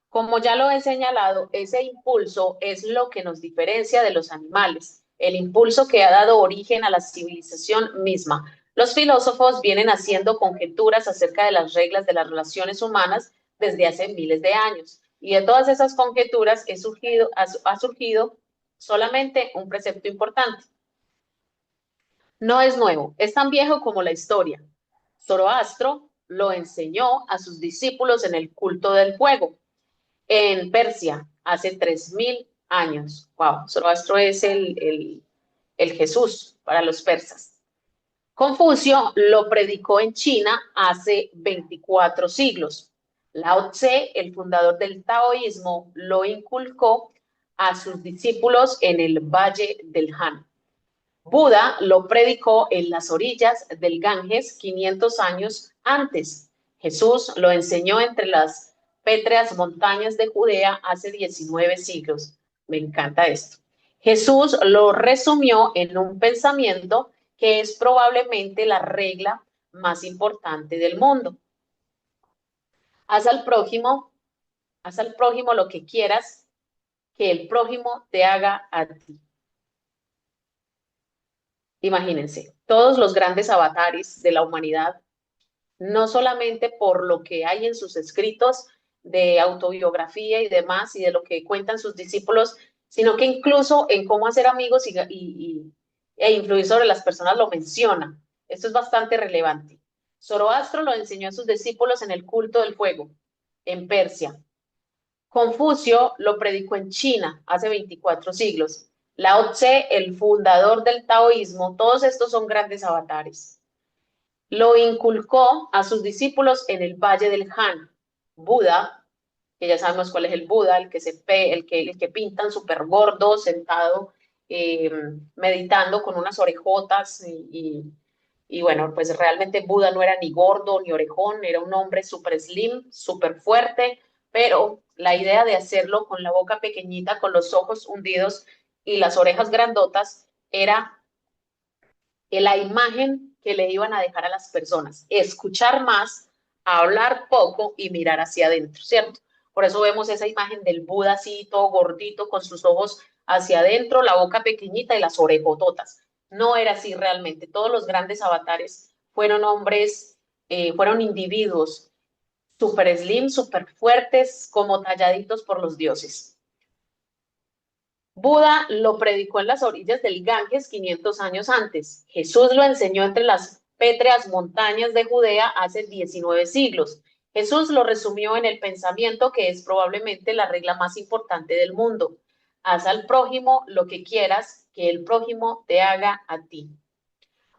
Como ya lo he señalado, ese impulso es lo que nos diferencia de los animales, el impulso que ha dado origen a la civilización misma. Los filósofos vienen haciendo conjeturas acerca de las reglas de las relaciones humanas desde hace miles de años. Y de todas esas conjeturas ha surgido solamente un precepto importante. No es nuevo, es tan viejo como la historia. Zoroastro lo enseñó a sus discípulos en el culto del fuego en Persia hace 3000 años. Wow, Zoroastro es el Jesús para los persas. Confucio lo predicó en China hace 24 siglos. Lao Tse, el fundador del taoísmo, lo inculcó a sus discípulos en el Valle del Han. Buda lo predicó en las orillas del Ganges 500 años antes. Jesús lo enseñó entre las pétreas montañas de Judea hace 19 siglos. Me encanta esto. Jesús lo resumió en un pensamiento que es probablemente la regla más importante del mundo. Haz al prójimo, haz al prójimo lo que quieras que el prójimo te haga a ti. Imagínense, todos los grandes avatares de la humanidad, no solamente por lo que hay en sus escritos de autobiografía y demás, y de lo que cuentan sus discípulos, sino que incluso en cómo hacer amigos e influir sobre las personas lo menciona. Esto es bastante relevante. Zoroastro lo enseñó a sus discípulos en el culto del fuego, en Persia. Confucio lo predicó en China hace 24 siglos. Lao Tse, el fundador del taoísmo, todos estos son grandes avatares. Lo inculcó a sus discípulos en el Valle del Han. Buda, que ya sabemos cuál es el Buda, el que pintan súper gordo, sentado, eh, meditando con unas orejotas y bueno, pues realmente Buda no era ni gordo ni orejón, era un hombre súper slim, súper fuerte, pero la idea de hacerlo con la boca pequeñita, con los ojos hundidos y las orejas grandotas, era la imagen que le iban a dejar a las personas, escuchar más, hablar poco y mirar hacia adentro, ¿cierto? Por eso vemos esa imagen del Buda así, todo gordito, con sus ojos hacia adentro, la boca pequeñita y las orejototas. No era así realmente. Todos los grandes avatares fueron hombres, fueron individuos súper slim, súper fuertes, como talladitos por los dioses. Buda lo predicó en las orillas del Ganges 500 años antes. Jesús lo enseñó entre las pétreas montañas de Judea hace 19 siglos. Jesús lo resumió en el pensamiento que es probablemente la regla más importante del mundo. Haz al prójimo lo que quieras que el prójimo te haga a ti.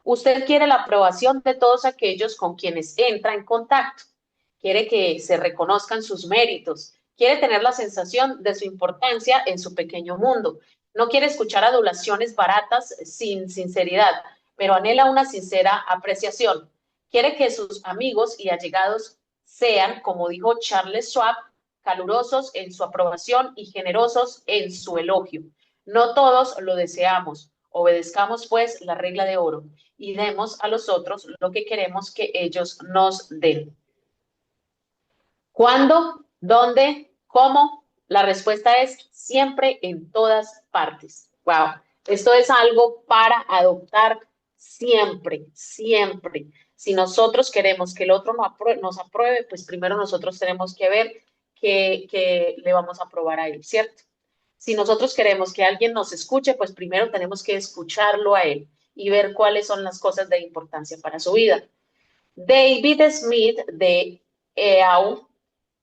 Usted quiere la aprobación de todos aquellos con quienes entra en contacto. Quiere que se reconozcan sus méritos. Quiere tener la sensación de su importancia en su pequeño mundo. No quiere escuchar adulaciones baratas sin sinceridad, pero anhela una sincera apreciación. Quiere que sus amigos y allegados sean, como dijo Charles Schwab, calurosos en su aprobación y generosos en su elogio. No todos lo deseamos. Obedezcamos, pues, la regla de oro y demos a los otros lo que queremos que ellos nos den. ¿Cuándo? ¿Dónde? ¿Cómo? La respuesta es siempre, en todas partes. Wow, esto es algo para adoptar siempre, siempre. Si nosotros queremos que el otro nos apruebe, pues primero nosotros tenemos que ver que le vamos a aprobar a él, ¿cierto? Si nosotros queremos que alguien nos escuche, pues primero tenemos que escucharlo a él y ver cuáles son las cosas de importancia para su vida. David Smith de Eau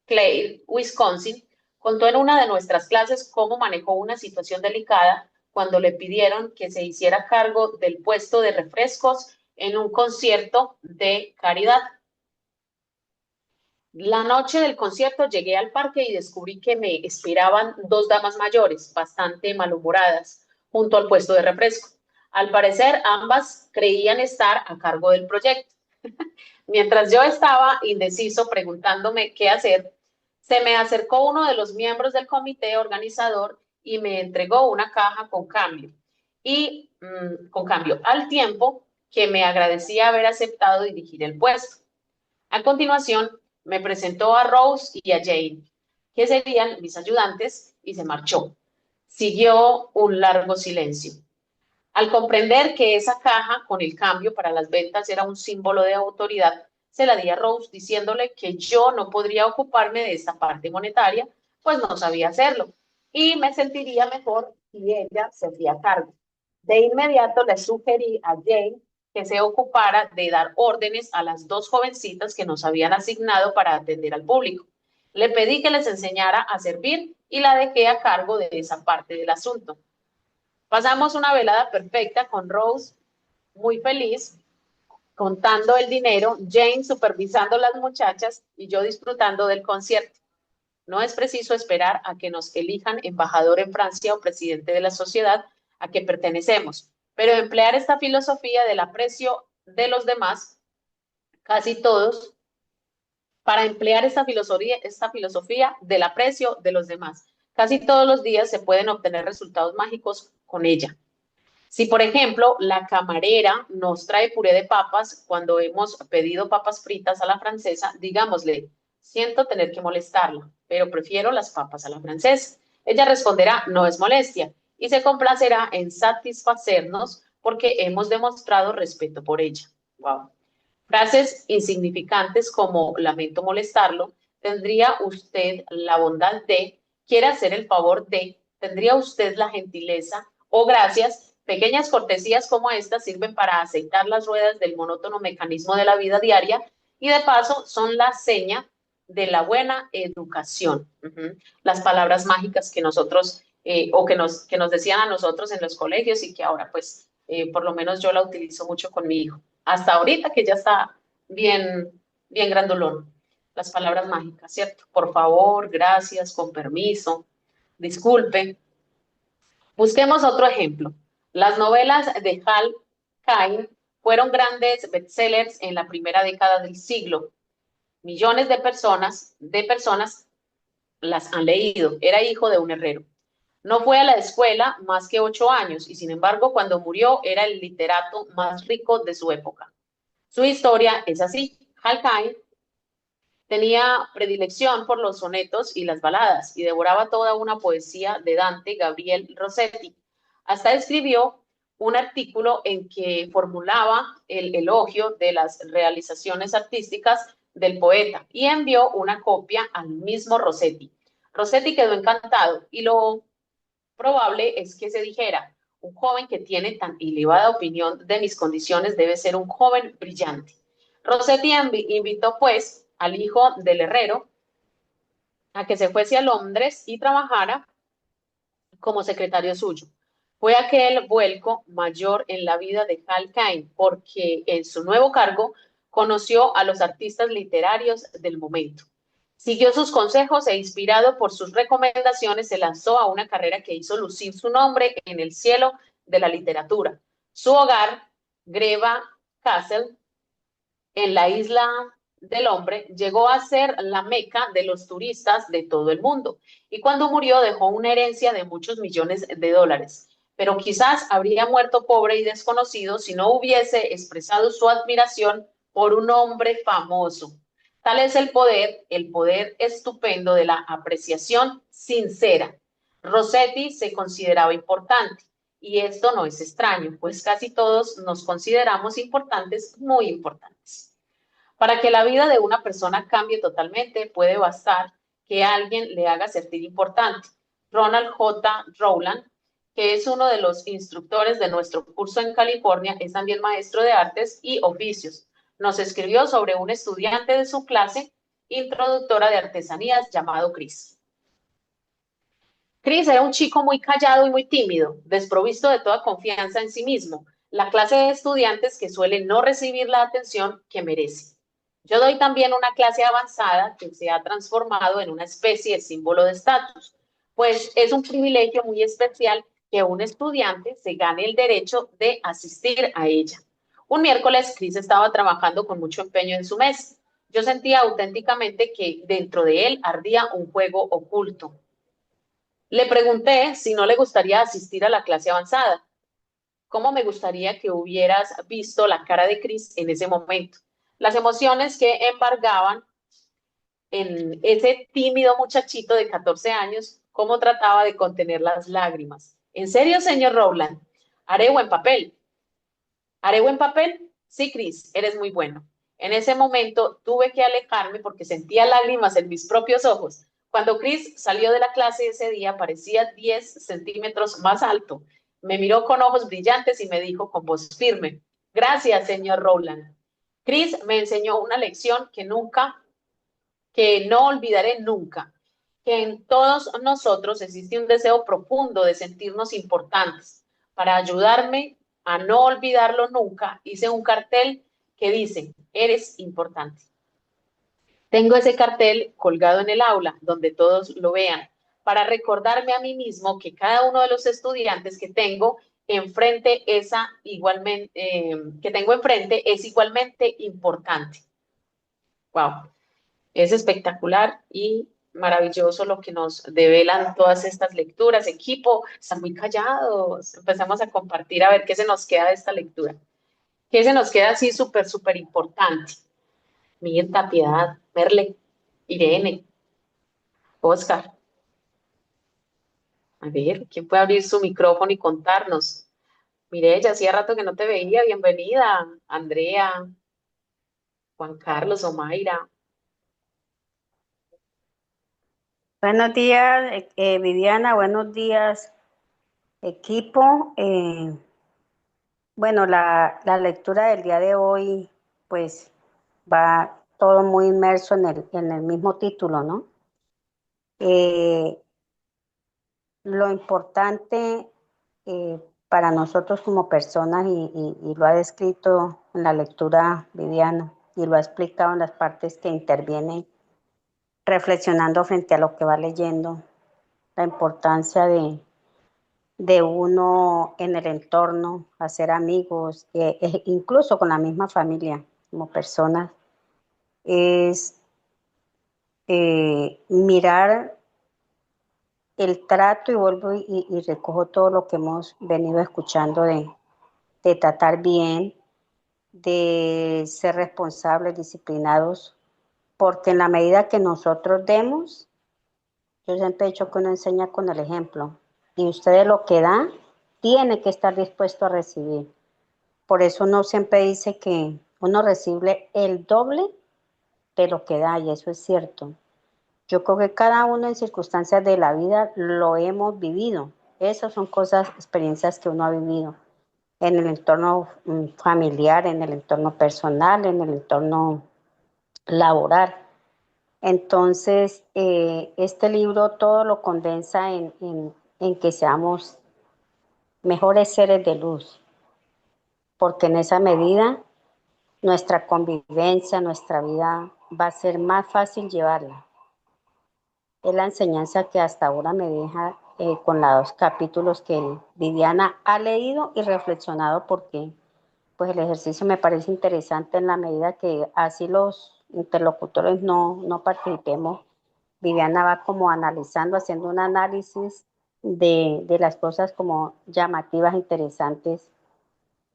Claire, Wisconsin, contó en una de nuestras clases cómo manejó una situación delicada cuando le pidieron que se hiciera cargo del puesto de refrescos en un concierto de caridad. La noche del concierto llegué al parque y descubrí que me esperaban dos damas mayores, bastante malhumoradas, junto al puesto de refresco. Al parecer, ambas creían estar a cargo del proyecto. Mientras yo estaba indeciso preguntándome qué hacer, se me acercó uno de los miembros del comité organizador y me entregó una caja con cambio. Al tiempo que me agradecía haber aceptado dirigir el puesto. A continuación, me presentó a Rose y a Jane, que serían mis ayudantes, y se marchó. Siguió un largo silencio. Al comprender que esa caja con el cambio para las ventas era un símbolo de autoridad, se la di a Rose diciéndole que yo no podría ocuparme de esta parte monetaria, pues no sabía hacerlo, y me sentiría mejor si ella se hacía cargo. De inmediato le sugerí a Jane que se ocupara de dar órdenes a las dos jovencitas que nos habían asignado para atender al público. Le pedí que les enseñara a servir y la dejé a cargo de esa parte del asunto. Pasamos una velada perfecta con Rose, muy feliz, contando el dinero, Jane supervisando las muchachas y yo disfrutando del concierto. No es preciso esperar a que nos elijan embajador en Francia o presidente de la sociedad a que pertenecemos, pero emplear esta filosofía del aprecio de los demás, casi todos, para emplear esta filosofía del aprecio de los demás. Casi todos los días se pueden obtener resultados mágicos con ella. Si, por ejemplo, la camarera nos trae puré de papas cuando hemos pedido papas fritas a la francesa, digámosle, siento tener que molestarla, pero prefiero las papas a la francesa. Ella responderá, no es molestia, y se complacerá en satisfacernos porque hemos demostrado respeto por ella. Wow. Frases insignificantes como lamento molestarlo, tendría usted la bondad de, quiere hacer el favor de, tendría usted la gentileza o gracias. Pequeñas cortesías como estas sirven para aceitar las ruedas del monótono mecanismo de la vida diaria y de paso son la seña de la buena educación. Las palabras mágicas que nosotros, o que nos decían a nosotros en los colegios y que ahora pues por lo menos yo la utilizo mucho con mi hijo. Hasta ahorita que ya está bien, bien grandolón. Las palabras mágicas, ¿cierto? Por favor, gracias, con permiso, disculpe. Busquemos otro ejemplo. Las novelas de Hal Caine fueron grandes bestsellers en la primera década del siglo. Millones de personas las han leído. Era hijo de un herrero. No fue a la escuela más que 8 años y sin embargo cuando murió era el literato más rico de su época. Su historia es así. Hal Caine tenía predilección por los sonetos y las baladas y devoraba toda una poesía de Dante Gabriel Rossetti. Hasta escribió un artículo en que formulaba el elogio de las realizaciones artísticas del poeta y envió una copia al mismo Rossetti. Rossetti quedó encantado y lo probable es que se dijera, un joven que tiene tan elevada opinión de mis condiciones debe ser un joven brillante. Rossetti invitó pues al hijo del herrero a que se fuese a Londres y trabajara como secretario suyo. Fue aquel vuelco mayor en la vida de Hal Caine porque en su nuevo cargo conoció a los artistas literarios del momento. Siguió sus consejos e inspirado por sus recomendaciones se lanzó a una carrera que hizo lucir su nombre en el cielo de la literatura. Su hogar, Greva Castle, en la isla del hombre, llegó a ser la meca de los turistas de todo el mundo. Y cuando murió dejó una herencia de muchos millones de dólares. Pero quizás habría muerto pobre y desconocido si no hubiese expresado su admiración por un hombre famoso. Tal es el poder estupendo de la apreciación sincera. Rossetti se consideraba importante. Y esto no es extraño, pues casi todos nos consideramos importantes, muy importantes. Para que la vida de una persona cambie totalmente, puede bastar que alguien le haga sentir importante. Ronald J. Rowland, que es uno de los instructores de nuestro curso en California, es también maestro de artes y oficios. Nos escribió sobre un estudiante de su clase, introductora de artesanías, llamado Chris. Chris era un chico muy callado y muy tímido, desprovisto de toda confianza en sí mismo, la clase de estudiantes que suele no recibir la atención que merece. Yo doy también una clase avanzada que se ha transformado en una especie de símbolo de estatus, pues es un privilegio muy especial que un estudiante se gane el derecho de asistir a ella. Un miércoles, Chris estaba trabajando con mucho empeño en su mes. Yo sentía auténticamente que dentro de él ardía un fuego oculto. Le pregunté si no le gustaría asistir a la clase avanzada. ¿Cómo me gustaría que hubieras visto la cara de Chris en ese momento? Las emociones que embargaban en ese tímido muchachito de 14 años, cómo trataba de contener las lágrimas. ¿En serio, señor Rowland? Haré buen papel. ¿Haré buen papel? Sí, Chris, eres muy bueno. En ese momento tuve que alejarme porque sentía lágrimas en mis propios ojos. Cuando Chris salió de la clase ese día, parecía 10 centímetros más alto. Me miró con ojos brillantes y me dijo con voz firme, gracias, señor Rowland. Chris me enseñó una lección que no olvidaré nunca, que en todos nosotros existe un deseo profundo de sentirnos importantes. Para ayudarme a no olvidarlo nunca, hice un cartel que dice, eres importante. Tengo ese cartel colgado en el aula, donde todos lo vean, para recordarme a mí mismo que cada uno de los estudiantes que tengo enfrente que tengo enfrente es igualmente importante. Wow. Es espectacular y maravilloso lo que nos develan todas estas lecturas. Equipo, están muy callados. Empezamos a compartir a ver qué se nos queda de esta lectura. ¿Qué se nos queda así súper, súper importante? Mirta, Piedad, Merle, Irene, Oscar. A ver, ¿quién puede abrir su micrófono y contarnos? Mireya, hacía rato que no te veía. Bienvenida. Andrea, Juan Carlos, Omaira.
Buenos días, Viviana, buenos días, equipo. Bueno, la lectura del día de hoy, pues, va todo muy inmerso en el mismo título, ¿no? Eh, lo importante para nosotros como personas, y lo ha descrito en la lectura Viviana, y lo ha explicado en las partes que intervienen, reflexionando frente a lo que va leyendo, la importancia de uno en el entorno, hacer amigos, incluso con la misma familia, como personas, es mirar el trato, y vuelvo y recojo todo lo que hemos venido escuchando de tratar bien, de ser responsables, disciplinados, porque en la medida que nosotros demos, yo siempre he dicho que uno enseña con el ejemplo, y ustedes lo que dan, tiene que estar dispuesto a recibir. Por eso uno siempre dice que uno recibe el doble de lo que da, y eso es cierto. Yo creo que cada uno en circunstancias de la vida lo hemos vivido. Esas son cosas, experiencias que uno ha vivido en el entorno familiar, en el entorno personal, en el entorno laboral. Entonces, este libro todo lo condensa en que seamos mejores seres de luz, porque en esa medida nuestra convivencia, nuestra vida va a ser más fácil llevarla. Es la enseñanza que hasta ahora me deja con los capítulos que Viviana ha leído y reflexionado, porque pues el ejercicio me parece interesante en la medida que así los interlocutores no participemos. Viviana va como analizando, haciendo un análisis de las cosas como llamativas, interesantes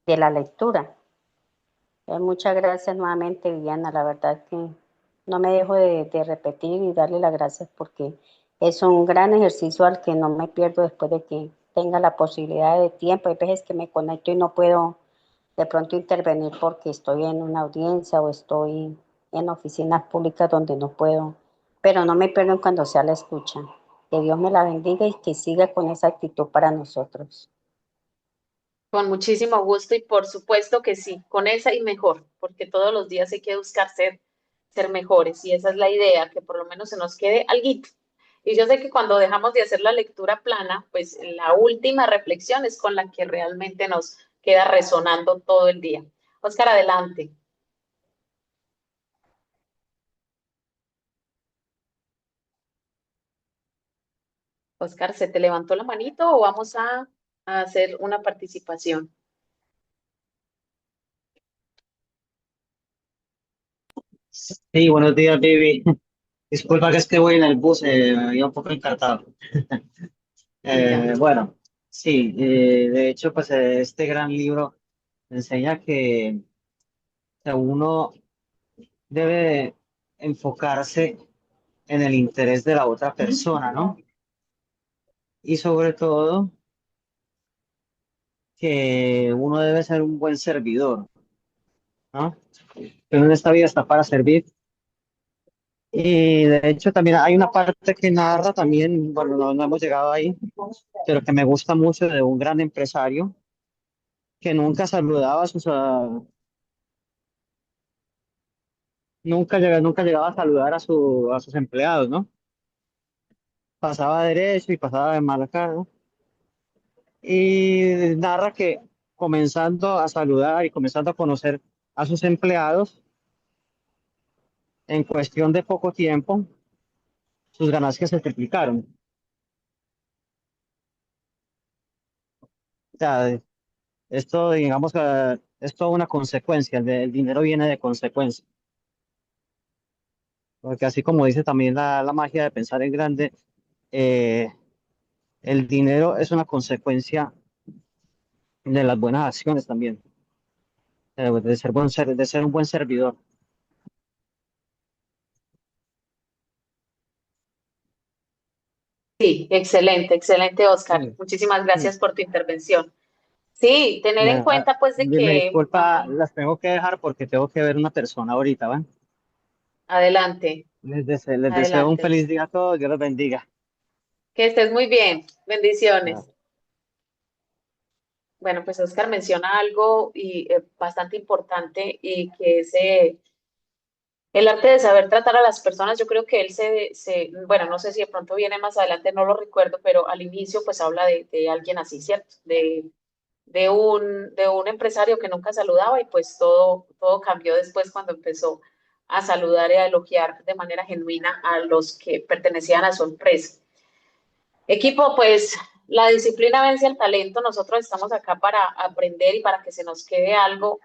de la lectura. Muchas gracias nuevamente, Viviana. La verdad que no me dejo de repetir y darle las gracias, porque es un gran ejercicio al que no me pierdo después de que tenga la posibilidad de tiempo. Hay veces que me conecto y no puedo de pronto intervenir porque estoy en una audiencia o estoy en oficinas públicas donde no puedo, pero no me pierdo cuando sea la escucha. Que Dios me la bendiga y que siga con esa actitud para nosotros.
Con muchísimo gusto y por supuesto que sí, con esa y mejor, porque todos los días hay que buscar ser mejores y esa es la idea, que por lo menos se nos quede alguito. Y yo sé que cuando dejamos de hacer la lectura plana, pues la última reflexión es con la que realmente nos queda resonando todo el día. Oscar, adelante. Oscar, ¿se te levantó la manito o vamos a hacer una participación?
Sí, buenos días, baby. Disculpa que es que voy en el bus, me había un poco encartado.
Ya.
Bueno, sí, de hecho, pues este gran libro enseña que uno debe enfocarse en el interés de la otra persona, ¿no? Y sobre todo que uno debe ser un buen servidor, ¿no? Que uno en esta vida está para servir. Y de hecho también hay una parte que narra también, bueno, no hemos llegado ahí, pero que me gusta mucho, de un gran empresario que nunca saludaba a nunca llegaba a saludar a sus empleados, ¿no? Pasaba derecho y pasaba de mala cara, ¿no? Y narra que comenzando a saludar y comenzando a conocer a sus empleados, en cuestión de poco tiempo, sus ganancias se triplicaron. O sea, esto, digamos, es toda una consecuencia, el dinero viene de consecuencia. Porque así como dice también la magia de pensar en grande, eh, el dinero es una consecuencia de las buenas acciones también, de ser de ser un buen servidor.
Sí, excelente, excelente, Oscar.
Sí,
Muchísimas
sí.
gracias por tu intervención. Sí, tener en cuenta pues de
Me
que
disculpa, las tengo que dejar porque tengo que ver una persona ahorita, ¿van?
adelante,
Les deseo un
adelante.
feliz día a todos, Dios los bendiga.
Que estés muy bien.
Ah,
Bendiciones. Bueno, pues Oscar menciona algo y bastante importante y que es El arte de saber tratar a las personas, yo creo que él bueno, no sé si de pronto viene más adelante, no lo recuerdo, pero al inicio pues habla de alguien así, ¿cierto? De un empresario que nunca saludaba y pues todo cambió después cuando empezó a saludar y a elogiar de manera genuina a los que pertenecían a su empresa. Equipo, pues la disciplina vence al talento, nosotros estamos acá para aprender y para que se nos quede algo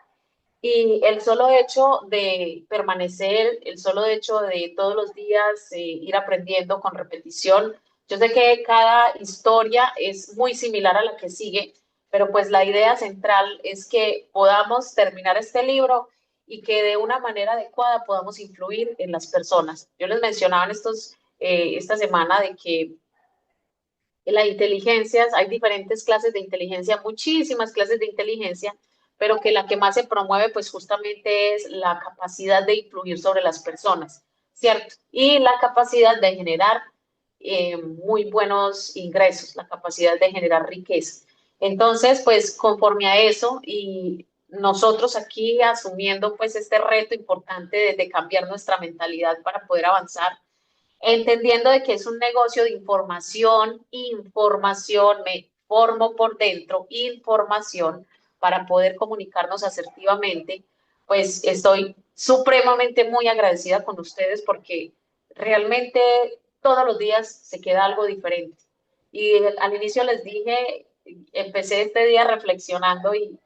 y el solo hecho de permanecer, el solo hecho de todos los días ir aprendiendo con repetición, yo sé que cada historia es muy similar a la que sigue, pero pues la idea central es que podamos terminar este libro y que de una manera adecuada podamos influir en las personas. Yo les mencionaba esta semana de que las inteligencias, hay diferentes clases de inteligencia, muchísimas clases de inteligencia, pero que la que más se promueve pues justamente es la capacidad de influir sobre las personas, ¿cierto? Y la capacidad de generar muy buenos ingresos, la capacidad de generar riqueza. Entonces, pues conforme a eso y nosotros aquí asumiendo pues este reto importante de cambiar nuestra mentalidad para poder avanzar, entendiendo de que es un negocio de información, me formo por dentro, información para poder comunicarnos asertivamente, pues estoy supremamente muy agradecida con ustedes porque realmente todos los días se queda algo diferente. Y al inicio les dije, empecé este día reflexionando y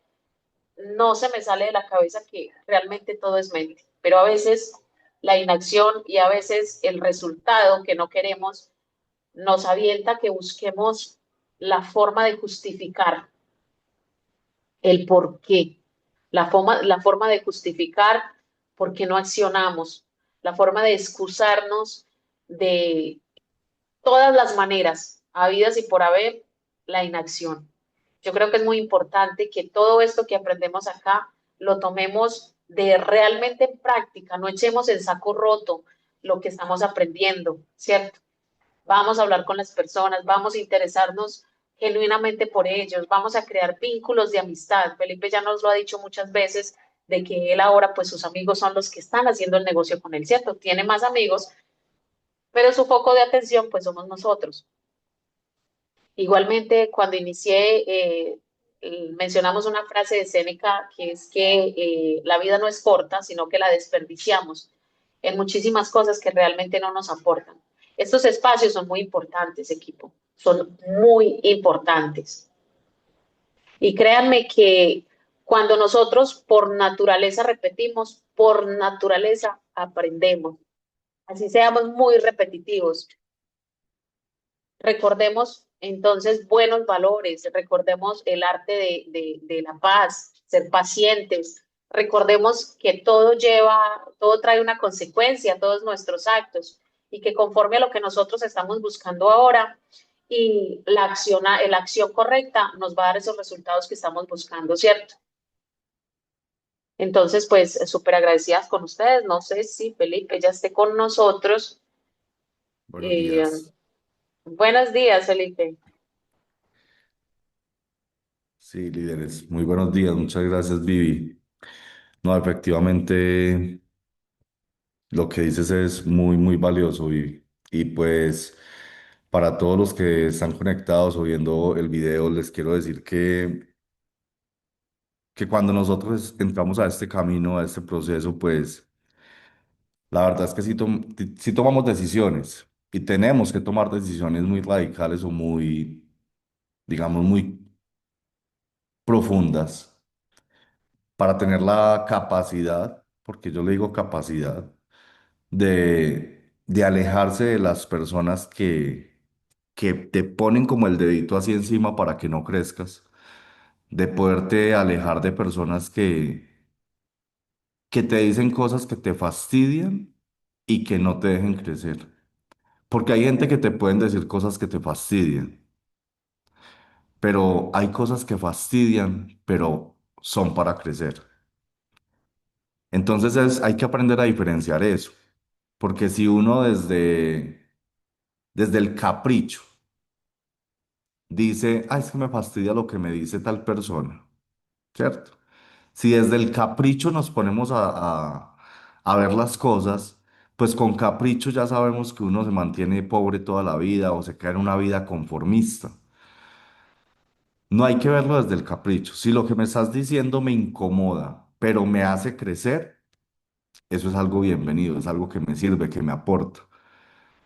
no se me sale de la cabeza que realmente todo es mente, pero a veces la inacción y a veces el resultado que no queremos nos avienta que busquemos la forma de justificar el por qué, la forma de justificar por qué no accionamos, la forma de excusarnos de todas las maneras, habidas y por haber, la inacción. Yo creo que es muy importante que todo esto que aprendemos acá lo tomemos de realmente en práctica, no echemos en saco roto lo que estamos aprendiendo, ¿cierto? Vamos a hablar con las personas, vamos a interesarnos genuinamente por ellos, vamos a crear vínculos de amistad. Felipe ya nos lo ha dicho muchas veces de que él ahora, pues sus amigos son los que están haciendo el negocio con él, ¿cierto? Tiene más amigos, pero su foco de atención, pues somos nosotros. Igualmente, cuando inicié, mencionamos una frase de Séneca que es que la vida no es corta, sino que la desperdiciamos en muchísimas cosas que realmente no nos aportan. Estos espacios son muy importantes, equipo, son muy importantes. Y créanme que cuando nosotros por naturaleza repetimos, por naturaleza aprendemos. Así seamos muy repetitivos. Recordemos entonces buenos valores, recordemos el arte de la paz, ser pacientes, recordemos que todo trae una consecuencia, todos nuestros actos, y que conforme a lo que nosotros estamos buscando ahora y la acción correcta nos va a dar esos resultados que estamos buscando, ¿cierto? Entonces, pues súper agradecidas con ustedes. No sé si Felipe ya esté con nosotros.
Buenos
Eh,
días.
Buenos días, Felipe.
Sí, líderes. Muy buenos días. Muchas gracias, Vivi. No, efectivamente, lo que dices es muy, muy valioso, Vivi. Y pues, para todos los que están conectados o viendo el video, les quiero decir que cuando nosotros entramos a este camino, a este proceso, pues, la verdad es que sí tomamos decisiones y tenemos que tomar decisiones muy radicales o muy, digamos, muy profundas para tener la capacidad, porque yo le digo capacidad, de alejarse de las personas que te ponen como el dedito así encima para que no crezcas, de poderte alejar de personas que te dicen cosas que te fastidian y que no te dejen crecer. Porque hay gente que te pueden decir cosas que te fastidian, pero hay cosas que fastidian, pero son para crecer. Entonces hay que aprender a diferenciar eso. Porque si uno desde el capricho dice, ay, es que me fastidia lo que me dice tal persona, ¿cierto? Si desde el capricho nos ponemos a ver las cosas, pues con capricho ya sabemos que uno se mantiene pobre toda la vida o se queda en una vida conformista. No hay que verlo desde el capricho. Si lo que me estás diciendo me incomoda, pero me hace crecer, eso es algo bienvenido, es algo que me sirve, que me aporta.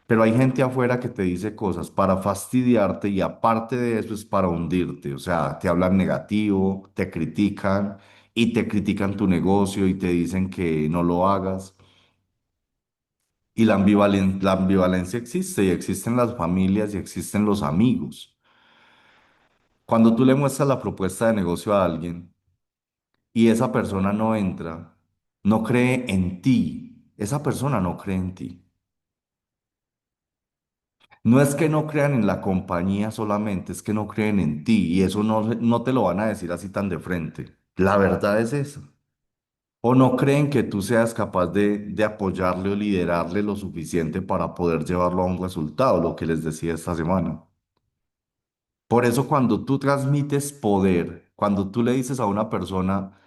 Pero hay gente afuera que te dice cosas para fastidiarte y aparte de eso es para hundirte. O sea, te hablan negativo, te critican y te critican tu negocio y te dicen que no lo hagas. Y la ambivalencia existe y existen las familias y existen los amigos. Cuando tú le muestras la propuesta de negocio a alguien y esa persona no entra, no cree en ti, esa persona no cree en ti. No es que no crean en la compañía solamente, es que no creen en ti y eso no te lo van a decir así tan de frente. La verdad es esa. O no creen que tú seas capaz de apoyarle o liderarle lo suficiente para poder llevarlo a un resultado, lo que les decía esta semana. Por eso cuando tú transmites poder, cuando tú le dices a una persona,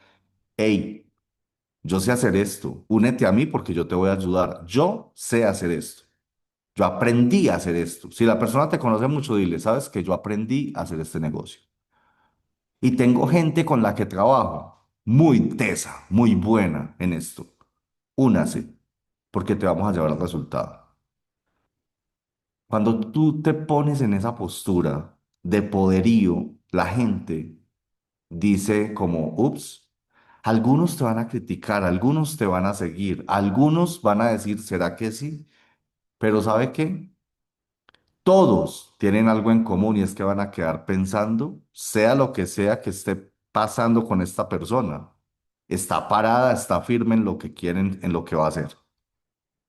hey, yo sé hacer esto, únete a mí porque yo te voy a ayudar, yo sé hacer esto. Yo aprendí a hacer esto. Si la persona te conoce mucho, dile, sabes que yo aprendí a hacer este negocio. Y tengo gente con la que trabajo, muy tesa, muy buena en esto. Únase, porque te vamos a llevar al resultado. Cuando tú te pones en esa postura de poderío, la gente dice como, ups, algunos te van a criticar, algunos te van a seguir, algunos van a decir, ¿será que sí? Pero ¿sabe qué? Todos tienen algo en común y es que van a quedar pensando, sea lo que sea que esté pasando con esta persona. Está parada, está firme en lo que quieren, en lo que va a hacer.